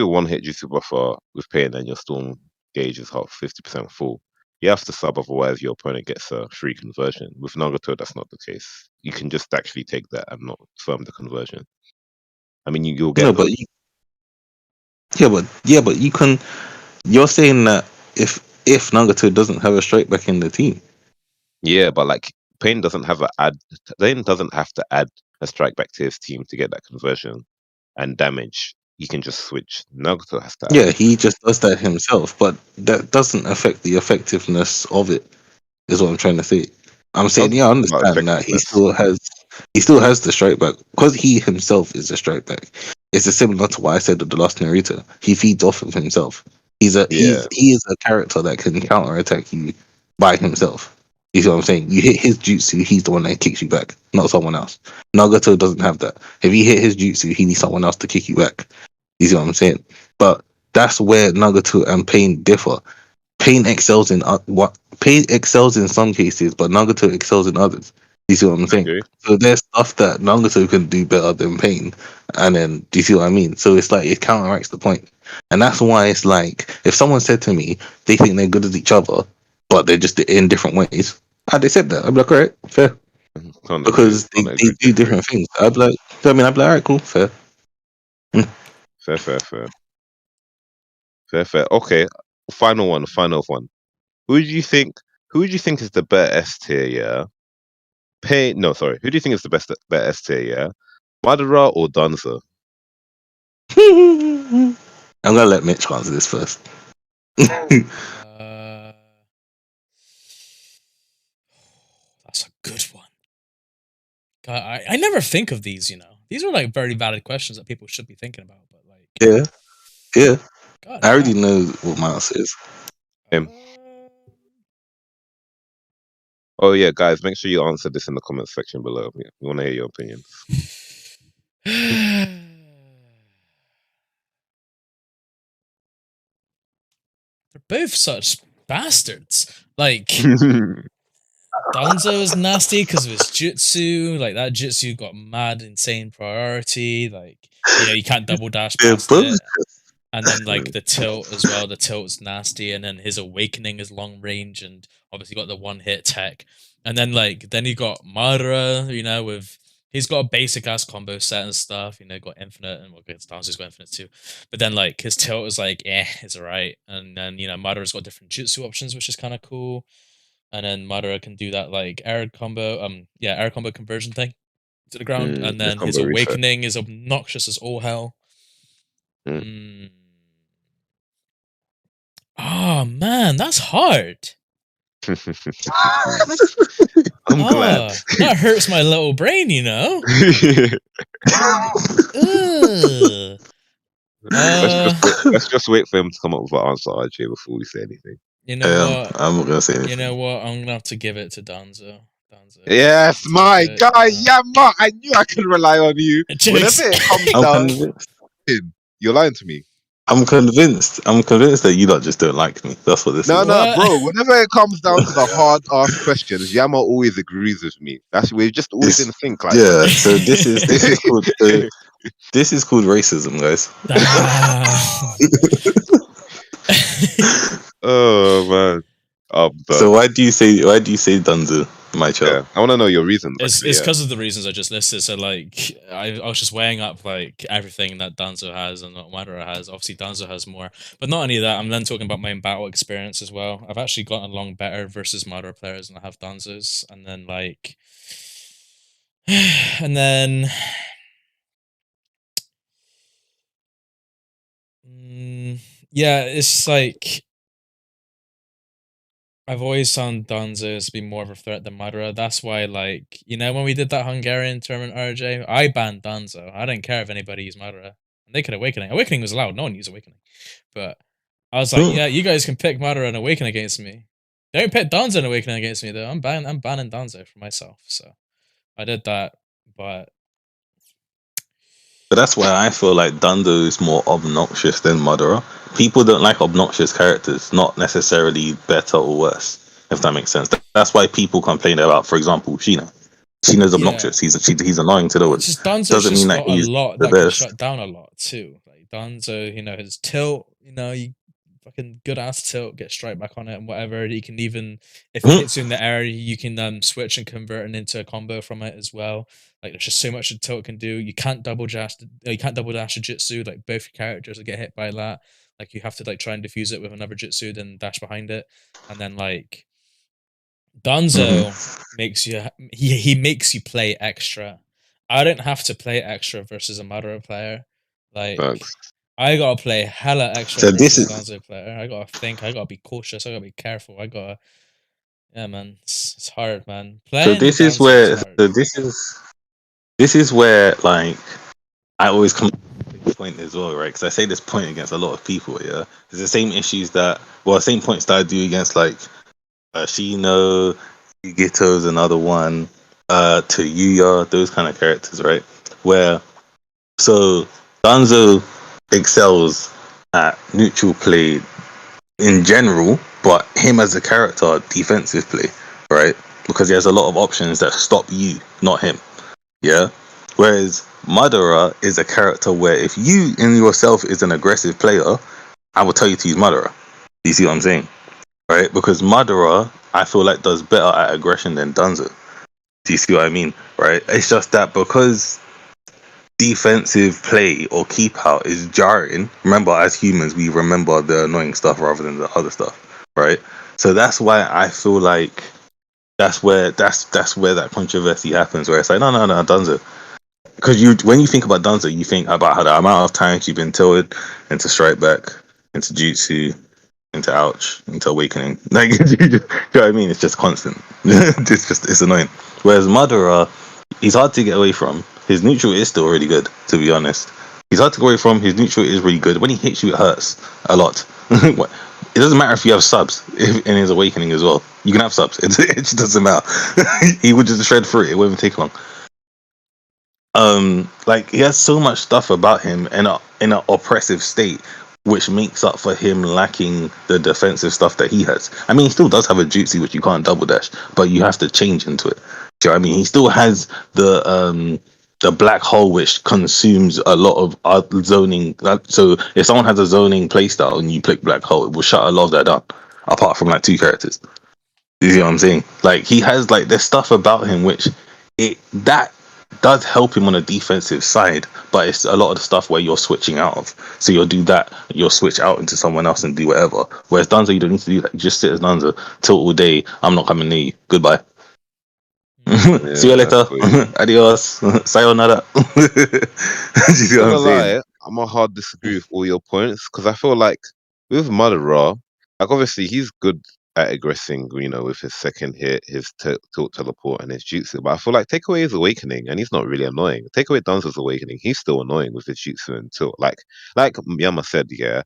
a one hit jutsu buffer with Pain and your storm gauge is 50% full, you have to sub, otherwise your opponent gets a free conversion. With Nagato, that's not the case. You can just actually take that and not firm the conversion. I mean, you'll get. No, but you can. You're saying that if Nagato doesn't have a straight back in the team. Yeah, but like Pain doesn't have doesn't have to add a strike back to his team to get that conversion and damage. He can just switch. Nagato has to. Yeah, he just does that himself, but that doesn't affect the effectiveness of it. Is what I'm trying to say. I'm saying, I understand that he still has the strike back because he himself is a strike back. It's similar to what I said with the last Naruto. He feeds off of himself. He is a character that can counter attack you by himself. You see what I'm saying? You hit his jutsu, he's the one that kicks you back, not someone else. Nagato doesn't have that. If you hit his jutsu, he needs someone else to kick you back. You see what I'm saying? But that's where Nagato and Pain differ. Pain excels in some cases, but Nagato excels in others. You see what I'm saying? Okay. So there's stuff that Nagato can do better than Pain, and then do you see what I mean? So it's like it counteracts the point, and that's why it's like if someone said to me they think they're good at each other, but they're just in different ways. Had they said that, I'd be like, alright, fair, because they do different things. I'd be like, alright, cool, fair. Fair. Okay, final one. Who do you think is the better S tier? Yeah, Who do you think is the better S tier? Yeah, Madara or Danzo? I'm gonna let Mitch answer this first. That's a good one. God, I never think of these. These are like very valid questions that people should be thinking about. But like, Yeah. God I already damn. know what my answer is. Oh yeah, guys, make sure you answer this in the comments section below. We want to hear your opinions. They're both such bastards. Like, Danzo is nasty because of his jutsu. Like, that jutsu got mad, insane priority. Like, you can't double dash They're past both. it. And then, like, the tilt as well. The tilt's nasty. And then his awakening is long range. And obviously, got the one hit tech. And then, then you got Madara, with. He's got a basic ass combo set and stuff, got infinite, and well, Danzo's got infinite too. But then, his tilt is it's alright. And then, Madara's got different jutsu options, which is kind of cool. And then Madara can do that air combo, air combo conversion thing to the ground, and This then his combo reset. awakening is obnoxious as all hell. Oh man, that's hard. I'm glad. That hurts my little brain, Let's just wait for him to come up with an answer, RJ, before we say anything. You know what? I'm not gonna say anything. You know what? I'm gonna have to give it to Danzo. Yes, my guy. Yeah, Mark. I knew I could rely on you. Whenever it comes down, you're lying to me. I'm convinced that you lot just don't like me. That's what this is. No, bro. Whenever it comes down to the hard ass questions, Yama always agrees with me. We've just always in sync. Like, yeah. So this is called this is called racism, guys. Oh man. So why do you say Danzo, my child? Yeah, I want to know your reasons. It's because of the reasons I just listed. So I was just weighing up everything that Danzo has and what Madara has. Obviously Danzo has more, but not only that. I'm then talking about my battle experience as well. I've actually gotten along better versus Madara players than I have Danzo's, and then yeah, it's I've always found Danzo to be more of a threat than Madara. That's why, when we did that Hungarian tournament, RJ, I banned Danzo. I didn't care if anybody used Madara. And they could Awakening. Awakening was allowed. No one used Awakening. But I was like, yeah, you guys can pick Madara and Awaken against me. Don't pick Danzo and Awakening against me, though. I'm banning Danzo for myself. So I did that. But that's why I feel like Danzo is more obnoxious than Madara. People don't like obnoxious characters, not necessarily better or worse, if that makes sense. That's why people complain about, for example, Shino. Shino's obnoxious. Yeah. He's annoying to the world. Doesn't mean that he's a lot the that best. Can shut down a lot too. Like Danzo, his tilt, you fucking good ass tilt, get strike back on it and whatever. He can even if it hits you in the air, you can switch and convert it into a combo from it as well. Like there's just so much the tilt can do. You can't double dash a jutsu. Like both your characters will get hit by that. Like you have to try and defuse it with another jutsu, then dash behind it, and then Danzo makes you he makes you play extra. I don't have to play extra versus a Madara player. I gotta play hella extra versus a Danzo player. I gotta think. I gotta be cautious. I gotta be careful. Yeah, man. It's hard, man. So this is where I always come to the point as well, right? Because I say this point against a lot of people. Yeah, it's the same issues same points that I do against Shino, Gito's another one, to Yuya, those kind of characters, right? So Danzo excels at neutral play in general, but him as a character, defensive play, right? Because he has a lot of options that stop you, not him. Yeah. Whereas Madara is a character where if you in yourself is an aggressive player, I will tell you to use Madara. Do you see what I'm saying? Right? Because Madara, I feel like does better at aggression than Danzo. Do you see what I mean? Right? It's just that because defensive play or keep out is jarring. Remember, as humans, we remember the annoying stuff rather than the other stuff, right? So that's why I feel like that's where that controversy happens, where it's like, no, Danzo. because when you think about Danzo, you think about how the amount of times you've been tilted into strike back, into jutsu, into ouch, into awakening. Like, you know what I mean? It's just constant. It's annoying. Whereas Madara, he's hard to get away from. His neutral is still really good, to be honest. He's hard to get away from. His neutral is really good. When he hits you, it hurts a lot. It doesn't matter if you have subs in his awakening as well. You can have subs. It just doesn't matter. He would just shred through it. It won't even take long. Like, he has so much stuff about him in an oppressive state, which makes up for him lacking the defensive stuff that he has. I mean, he still does have a jutsu which you can't double dash, but you have to change into it. Do you know what I mean? He still has the black hole which consumes a lot of zoning. So if someone has a zoning playstyle and you click black hole, it will shut a lot of that down. Apart from like 2 characters. You see what I'm saying? Like, he has like there's stuff about him which that does help him on a defensive side, but it's a lot of the stuff where you're switching out of. So you'll do that, you'll switch out into someone else and do whatever. Whereas Danzo, you don't need to do that. You just sit as Danzo, tilt all day. I'm not coming near you. Goodbye. Yeah, See you later. exactly. Adios. Sayonara. Do you see Not what gonna I'm saying? lie, I'm gonna hard disagree with all your points because I feel like with Madara, like obviously he's good at aggressing, with his second hit, his tilt teleport, and his jutsu. But I feel like take away his awakening, and he's not really annoying. Take away Danzo's awakening, he's still annoying with his jutsu and tilt. Like Yama said, yeah,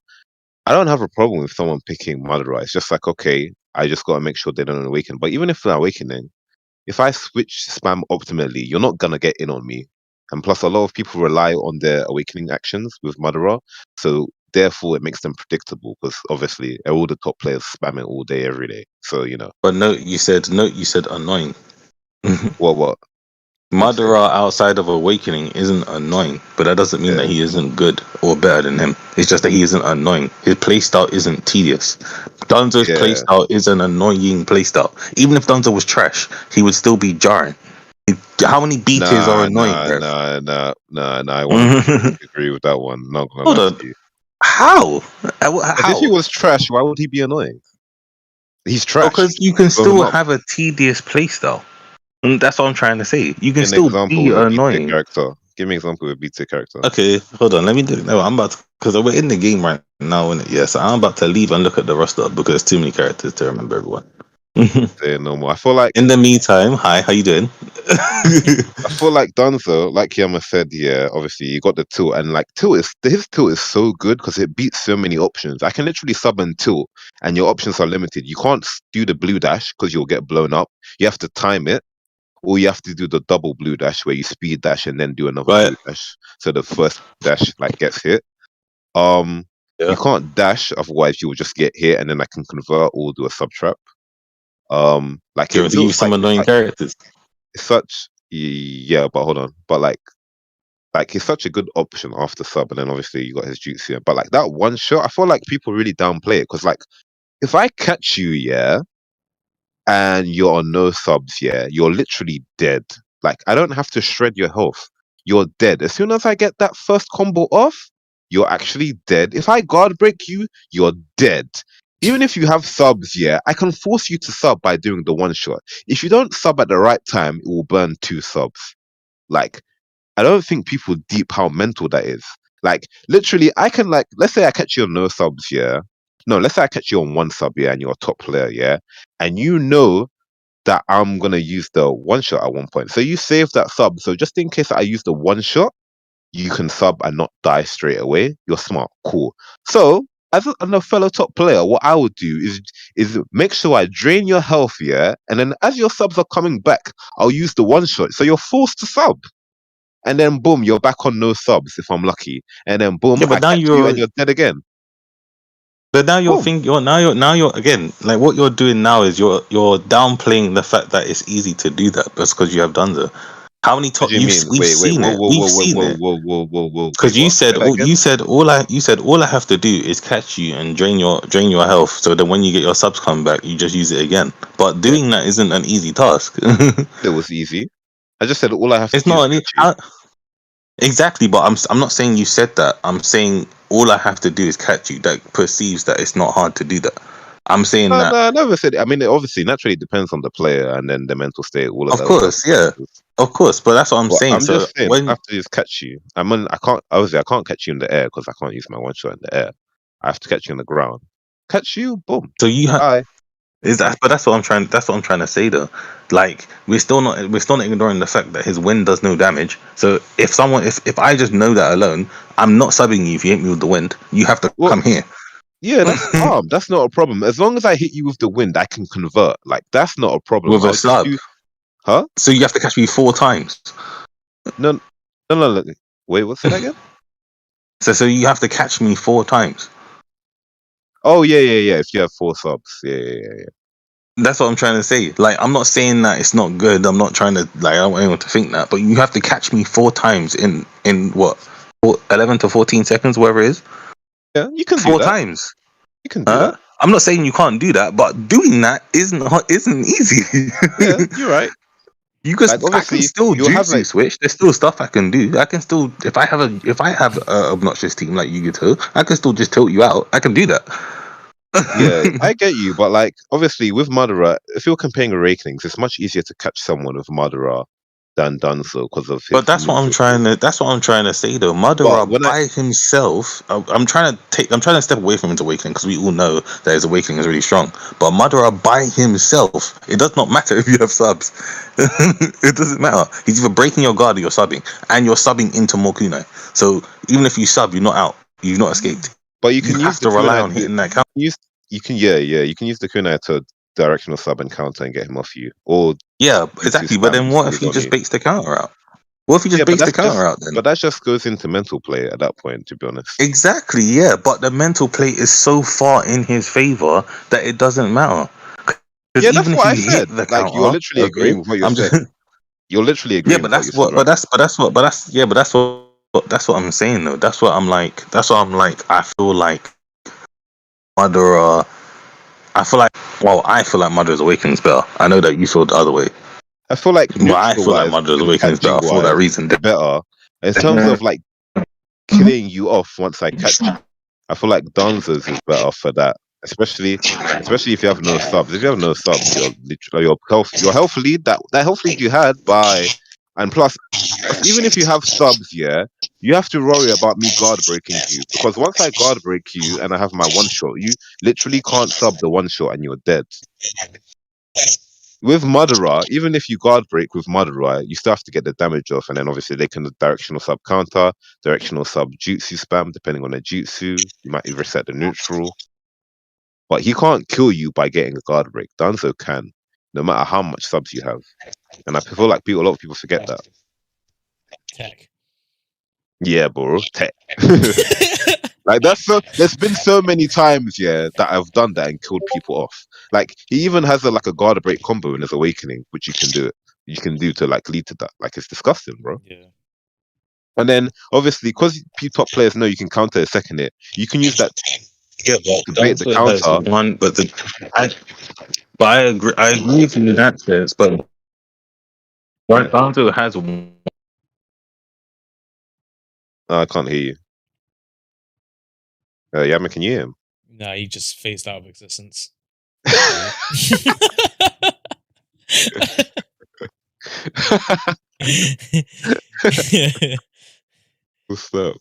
I don't have a problem with someone picking Madara. It's just like okay, I just gotta make sure they don't awaken. But even if they're awakening, if I switch spam optimally, you're not gonna get in on me. And plus, a lot of people rely on their awakening actions with Madara, so therefore it makes them predictable because obviously all the top players spam it all day, every day. So But note you said annoying. what? What'd you say? Madara outside of Awakening isn't annoying, but that doesn't mean that Yeah, he isn't good or better than him. It's just that he isn't annoying. His playstyle isn't tedious. Danzo's yeah. playstyle is an annoying playstyle. Even if Danzo was trash, he would still be jarring. How many B tiers are Nah, annoying, nah, bro? nah, nah, nah, nah. I 100% disagree with that one. Not gonna Hold lie on. to you. How? Because if he How? was trash, why would he be annoying? He's trash. Because you can Blow him still up. have a tedious playstyle. And that's what I'm trying to say. You can An still example be with a B tier annoying. character. Give me an example with a B tier character. Okay, hold on. Let me do. No, I'm about to, because we're in the game right now, innit? Yeah, so I'm about to leave and look at the roster because there's too many characters to remember everyone. Say no more. I feel like In the meantime, hi, how you doing? I feel like Danzo, like Yama said, yeah, obviously you got the tilt, and like his tilt is so good because it beats so many options. I can literally sub and tilt, and your options are limited. You can't do the blue dash because you'll get blown up. You have to time it, or you have to do the double blue dash where you speed dash and then do another Right. blue dash. So the first dash like gets hit. Um, Yeah. you can't dash, otherwise you will just get hit, and then I can convert or do a sub trap. Like Do you it want to give you feels some like annoying characters? it's such yeah, but hold on, but like he's such a good option after sub, and then obviously you got his jutsu. But like that one shot, I feel like people really downplay it because like if I catch you, yeah, and you're on no subs, yeah, you're literally dead. Like I don't have to shred your health. You're dead. As soon as I get that first combo off, you're actually dead. If I guard break you, you're dead. Even if you have subs, yeah, I can force you to sub by doing the one shot. If you don't sub at the right time, it will burn 2 subs. Like I don't think people deep how mental that is. Like literally, I can like let's say I catch you on no subs, yeah. No, let's say I catch you on one sub, yeah, and you're a top player, yeah, and you know that I'm gonna use the one shot at one point. So you save that sub. So just in case I use the one shot, you can sub and not die straight away. You're smart, cool. So as a fellow top player, what I would do is make sure I drain your health, yeah, and then as your subs are coming back, I'll use the one shot. So you're forced to sub. And then boom, you're back on no subs if I'm lucky. And then boom, Yeah, I catch you and you're dead again. but now you're Boom. thinking, now you're again, like what you're doing now is you're downplaying the fact that it's easy to do that just because you have done that. How many What top do you mean? we've Wait, seen whoa, it. whoa, We've whoa, whoa, seen whoa, it. whoa, whoa, whoa, whoa. Wait, Because you what? said Say that again? you said all I have to do is catch you and drain your health so that when you get your subs come back you just use it again. But Yeah, doing that isn't an easy task. it was easy. I just said all I have to It's do is not catch you. exactly, but I'm not saying you said that. I'm saying all I have to do is catch you. That perceives that it's not hard to do that. I'm saying No, that. no, I never said. I mean, it obviously naturally depends on the player and then the mental state, all of Of those other course, yeah, factors. of course. But that's what I'm But saying. I'm So just saying, I when have to just catch you. I can't. Obviously, I can't catch you in the air because I can't use my one shot in the air. I have to catch you on the ground. Catch you, boom. so you have Bye. is that, but that's what I'm trying. That's what I'm trying to say though. Like we're still not ignoring the fact that his wind does no damage. So if I just know that alone, I'm not subbing you if you hit me with the wind. You have to Well, come here yeah, that's calm. That's not a problem. As long as I hit you with the wind, I can convert. Like that's not a problem. with a I'll just sub. do. Huh? So you have to catch me 4 times. No, no, no. Wait, what's that again? So you have to catch me 4 times. Oh yeah, yeah, yeah. If you have 4 subs, yeah, yeah, yeah. That's what I'm trying to say. Like, I'm not saying that it's not good. I'm not trying to like. I don't want anyone to think that. But you have to catch me 4 times in what 11 to 14 seconds, whatever it is. Yeah, you can do Four that. times. You can do that. I'm not saying you can't do that, but doing that isn't easy. Yeah, you're right. Like I can obviously, still you'll have jutsu like switch. There's still stuff I can do. I can still if I have a obnoxious team like Yu-Gi-Oh, I can still just tilt you out. I can do that. yeah, I get you, but like obviously with Madara, if you're comparing Awakenings, it's much easier to catch someone with Madara than Danzo because of his But that's what I'm neutral trying state. to. That's what I'm trying to say though. But Madara when I by himself. I'm trying to step away from his awakening because we all know that his awakening is really strong. But Madara by himself, it does not matter if you have subs. It doesn't matter. He's either breaking your guard or you're subbing, and you're subbing into more kunai. So even if you sub, you're not out. You've not escaped. but you You can use have the to rely kunai on to hitting that count. use you can yeah, yeah, you can use the kunai to directional sub and counter and get him off you. Or Yeah, jutsu exactly. But spam then if what if he's he on just you. baits the counter out? What if he Yeah, just baits the counter out then? but that just goes into mental play at that point, to be honest. Exactly, yeah. But the mental play is so far in his favor that it doesn't matter. Because Yeah, that's even if what I you hit said. the Like you're counter, literally okay, agreeing with what you're I'm saying. just You're literally yeah. agreeing But with what that's you said, what. right? That's what I'm saying though. That's what I'm like. That's what I'm like. I feel like Madara. I feel like Madara's Awakening is better. I know that you feel the other way, I feel like but I neutral feel like wise Madara's and Awakening is better catching for that wise reason. better. In terms of like killing you off once I catch you, I feel like Danzo's is better for that. Especially if you have no subs. If you have no subs, you're literally your health lead that health lead you had by and plus even if you have subs, yeah, you have to worry about me guard breaking you because once I guard break you and I have my one shot, you literally can't sub the one shot and you're dead. With Madara, even if you guard break with Madara, you still have to get the damage off, and then obviously they can directional sub counter, directional sub jutsu spam, depending on the jutsu. You might reset the neutral, but he can't kill you by getting a guard break. Danzo can, no matter how much subs you have, and I feel like a lot of people forget that. Tech. Yeah, bro, tech. Like there's been so many times, yeah, that I've done that and killed people off. Like he even has like a guard break combo in his awakening, which you can do to like lead to that. Like it's disgusting, bro. Yeah. And then obviously because top players know you can counter a second hit, you can use that Yeah, but to bait the Danzo has counter. one. But I agree. I agree with you in that sense. But Yeah. Danzo has one. I can't hear you. Yama, can you hear him? Nah, he just phased out of existence. What's up?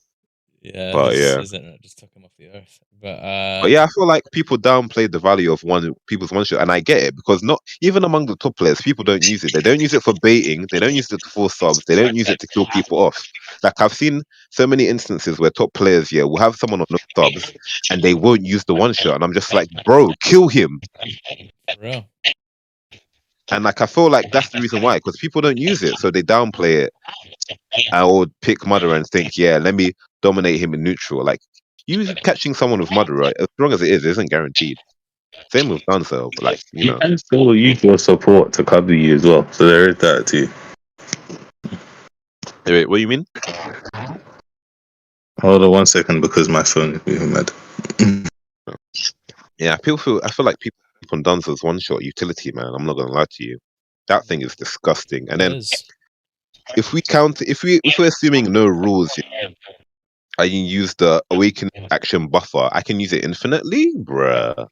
Yeah, But yeah. his internet just took him off the earth. But yeah, I feel like people downplay the value of people's one shot, and I get it because not even among the top players, people don't use it. They don't use it for baiting. They don't use it to force subs. They don't use it to kill people off. Like I've seen so many instances where top players, yeah, will have someone on no subs, and they won't use the one shot, and I'm just like, bro, kill him. For real. And like I feel like that's the reason why, because people don't use it, so they downplay it. I would pick Madara and think, yeah, let me dominate him in neutral. Like you catching someone with Madara, as strong as it isn't guaranteed. Same with Danzo, but like You can still use your support to cover you as well. So there is that too. Wait, what do you mean? Hold on 1 second because my phone is moving mad. Yeah, I feel like people on Danzo's one shot utility, man. I'm not gonna lie to you, that thing is disgusting. And It then is. if we're assuming no rules, I can use the awakening action buffer. I can use it infinitely, bruh.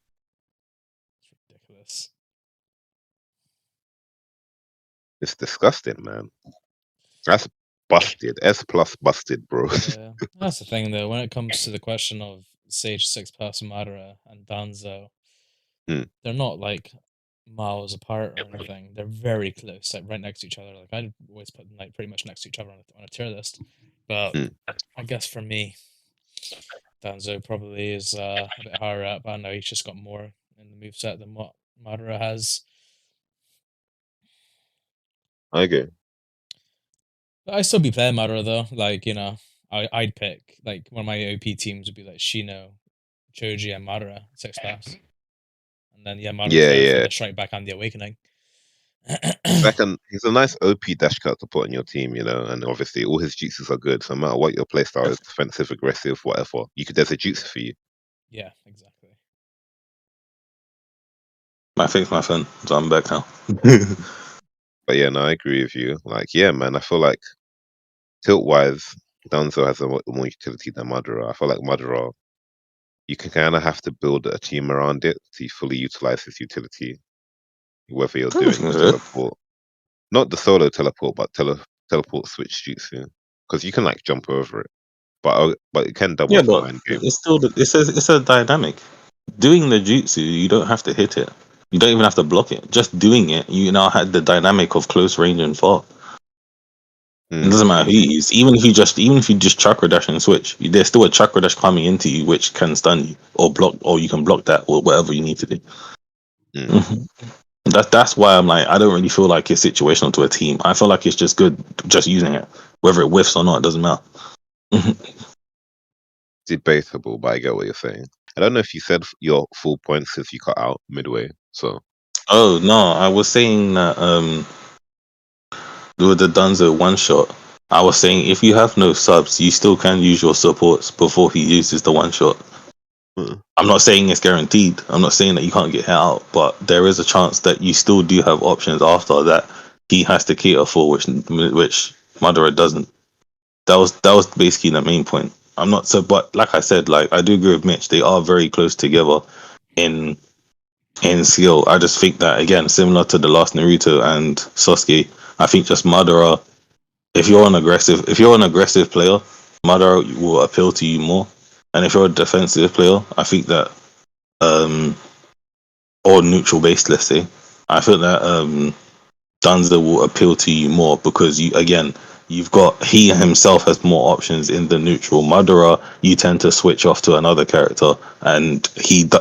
It's disgusting, man. That's busted. S plus busted, bro. Yeah, that's the thing though. When it comes to the question of Sage 6+ Madara and Danzo, Hmm. they're not like miles apart or anything. They're very close, like right next to each other. Like I'd always put them like pretty much next to each other on a tier list. But Hmm. I guess for me, Danzo probably is a bit higher up. I know he's just got more in the moveset than what Madara has. Okay. But I'd still be playing Madara though. Like, I'd pick like one of my OP teams would be like Shino, Choji, and Madara 6+. And then Madara's Yeah, there for yeah. the Strike Back and the Awakening. He's a nice OP dash cut to put on your team, and obviously all his jutsus are good. So no matter what your playstyle is, defensive, aggressive, whatever, there's a jutsu for you. Yeah, exactly. My faith, my friend. So I'm back now. But yeah, no, I agree with you. Like, yeah, man, I feel like tilt wise, Danzo has a more utility than Madara. I feel like Madara, you can kind of have to build a team around it to fully utilize his utility, whether you're I don't doing think the so. teleport, not the solo teleport, but teleport switch jutsu, because you can like jump over it, but it can double Yeah, up in but the end game. it's still it's a dynamic. Doing the jutsu, you don't have to hit it. You don't even have to block it. Just doing it, you now had the dynamic of close range and far. It doesn't matter who you use. Even if you just chakra dash and switch, there's still a chakra dash coming into you which can stun you or block, or you can block that or whatever you need to do. Mm. That's why I'm like, I don't really feel like it's situational to a team. I feel like it's just good just using it, whether it whiffs or not, it doesn't matter. Debatable, but I get what you're saying. I don't know if you said your full points if you cut out midway. So Oh no, I was saying that with the Danzo one shot, I was saying if you have no subs, you still can use your supports before he uses the one shot. I'm not saying it's guaranteed. I'm not saying that you can't get hit out, but there is a chance that you still do have options after that he has to cater for, which Madara doesn't. That was basically the main point. I'm not so, but like I said, like I do agree with Mitch. They are very close together in skill. I just think that again, similar to the last Naruto and Sasuke, I think just Madara. If you're an aggressive player, Madara will appeal to you more. And if you're a defensive player, I think that or neutral based, let's say, I think that Danzo will appeal to you more because he himself has more options in the neutral. Madara, you tend to switch off to another character, and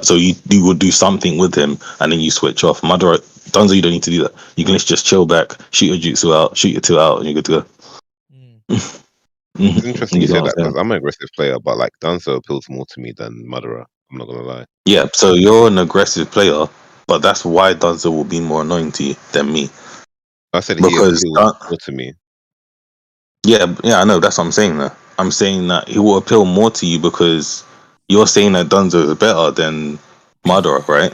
so you will do something with him, and then you switch off. Danzo, you don't need to do that. You can just chill back, shoot your jutsu out, shoot your two out, and you're good to go. it's interesting you You know say what that I'm because saying? I'm an aggressive player, but like Danzo appeals more to me than Madara. I'm not gonna lie. Yeah, so you're an aggressive player, but that's why Danzo will be more annoying to you than me I said he because appeals more to me. yeah, I know. That's what I'm saying. That I'm saying that he will appeal more to you because you're saying that Dunzo is better than Madara, right?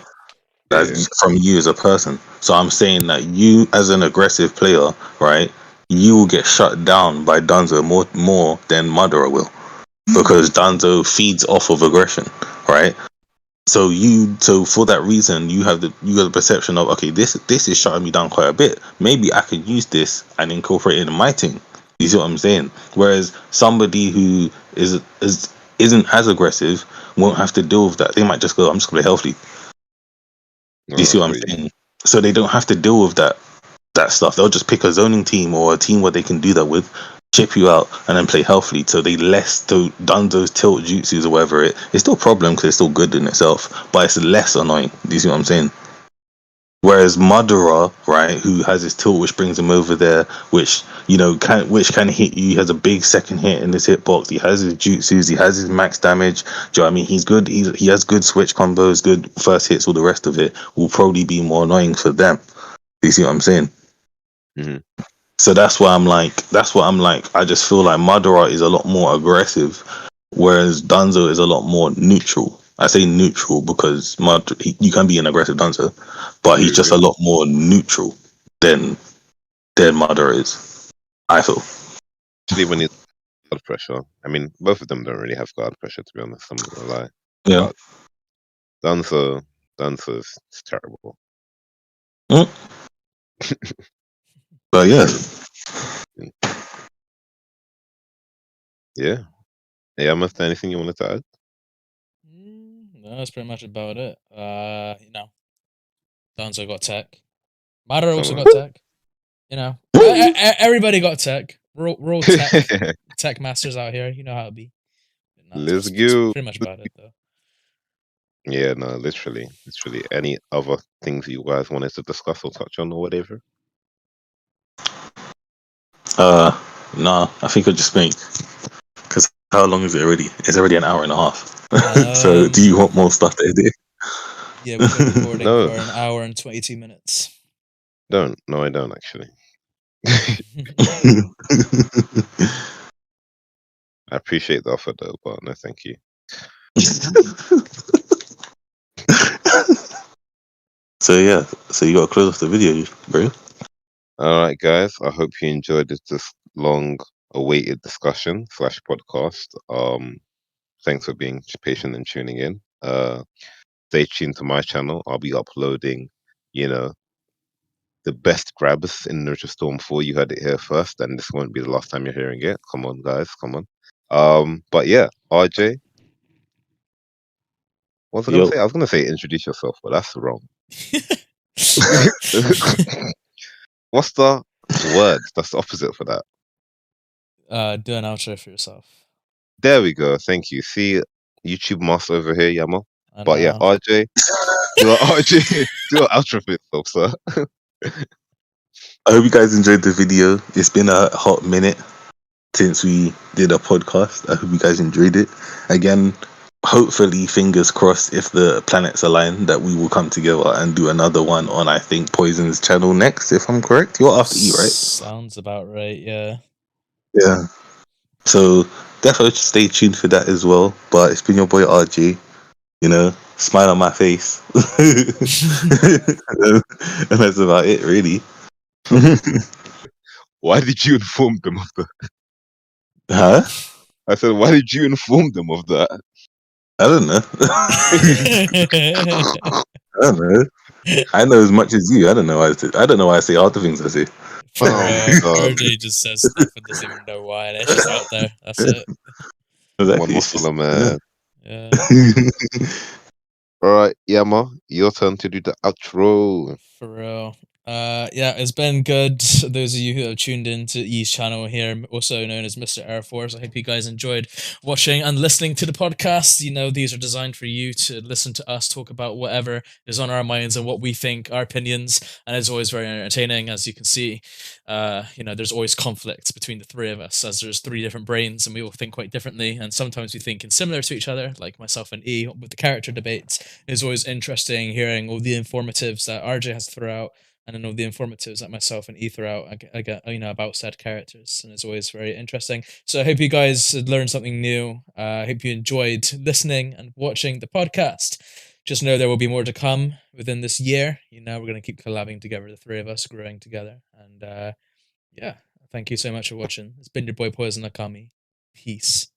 Yeah. From you as a person. So I'm saying that you, as an aggressive player, right, you will get shut down by Dunzo more than Madara will because Dunzo feeds off of aggression, right? So for that reason, you have the perception of, okay, this is shutting me down quite a bit. Maybe I could use this and incorporate it in my team. You see what I'm saying? Whereas somebody who isn't as aggressive won't have to deal with that. They might just go, I'm just gonna play healthy. Do No, you I see what I'm feel you. saying? So they don't have to deal with that stuff. They'll just pick a zoning team or a team where they can do that with, chip you out, and then play healthily. So they done those tilt jutsus or whatever. It's still a problem because it's still good in itself, but it's less annoying. Do you see what I'm saying? Whereas Madara, right, who has his tilt, which brings him over there, which can hit you. He has a big second hit in his hitbox. He has his jutsus. He has his max damage. Do you know what I mean? He's good. He has good switch combos, good first hits. All the rest of it will probably be more annoying for them. Do you see what I'm saying? Mhm. So that's why I'm like. I just feel like Madara is a lot more aggressive, whereas Danzo is a lot more neutral. I say neutral because you can be an aggressive Danzo, but he's True, just yeah. a lot more neutral than Madara is. I feel. Especially when he's guard pressure. I mean, both of them don't really have guard pressure, to be honest. I'm not gonna lie. Yeah. But Danzo is terrible. Mm. But yeah, Yeah. Yeah, Must anything you wanted to add? No, that's pretty much about it. Danzo got tech. Madara also Come got tech. Everybody got tech. We're all tech on. tech masters out here. You know how it be. No, Let's that's go. pretty much about it, though. Yeah, no, literally. Any other things you guys wanted to discuss or touch on or whatever? nah, I think I'll just make, because how long is it already? It's already an hour and a half. So do you want more stuff to edit? Yeah, we've been recording No, for an hour and 22 minutes. don't. No, I don't actually. I appreciate the offer though, but no, thank you. So yeah, so you gotta close off the video, bro. All right, guys. I hope you enjoyed this long-awaited discussion slash podcast. Thanks for being patient and tuning in. Stay tuned to my channel. I'll be uploading, you know, the best grabs in Naruto Storm 4. You heard it here first, and this won't be the last time you're hearing it. Come on, guys, come on. But yeah, RJ, what was I gonna Yo, say? I was gonna say introduce yourself, but that's wrong. What's the word that's the opposite for that? Do an outro for yourself. There we go. Thank you. See, YouTube master over here, Yamo. I But yeah, know. RJ, do an RJ, do an outro for yourself, sir. I hope you guys enjoyed the video. It's been a hot minute since we did a podcast. I hope you guys enjoyed it. Again, hopefully, fingers crossed, if the planets align, that we will come together and do another one on, I think, Poison's channel next, if I'm correct. You're after E, right? Sounds about right, yeah. Yeah. So definitely stay tuned for that as well. But it's been your boy RG. Smile on my face. And that's about it, really. Why did you inform them of that? Huh? I said, why did you inform them of that? I don't know. I don't know. I know as much as you. I don't know why I don't know why I say all the things I say. For Oh, God. RJ just says stuff and doesn't even know why, and it's just out there. That's it. One Exactly. It's muscle, just, man. Yeah. All right, Yama, your turn to do the outro. For real. Yeah, it's been good. Those of you who have tuned in to E's channel here, also known as Mr. Air Force, I hope you guys enjoyed watching and listening to the podcast. These are designed for you to listen to us talk about whatever is on our minds and what we think, our opinions, and it's always very entertaining. As you can see, there's always conflict between the three of us, as there's three different brains and we all think quite differently, and sometimes we think in similar to each other, like myself and E with the character debates. It's always interesting hearing all the informatives that RJ has to throw out, and I know the informatives that myself and E throw out about said characters, and it's always very interesting. So I hope you guys learned something new. I hope you enjoyed listening and watching the podcast. Just know there will be more to come within this year. We're going to keep collabing together, the three of us growing together. And yeah, thank you so much for watching. It's been your boy Poison Akami. Peace.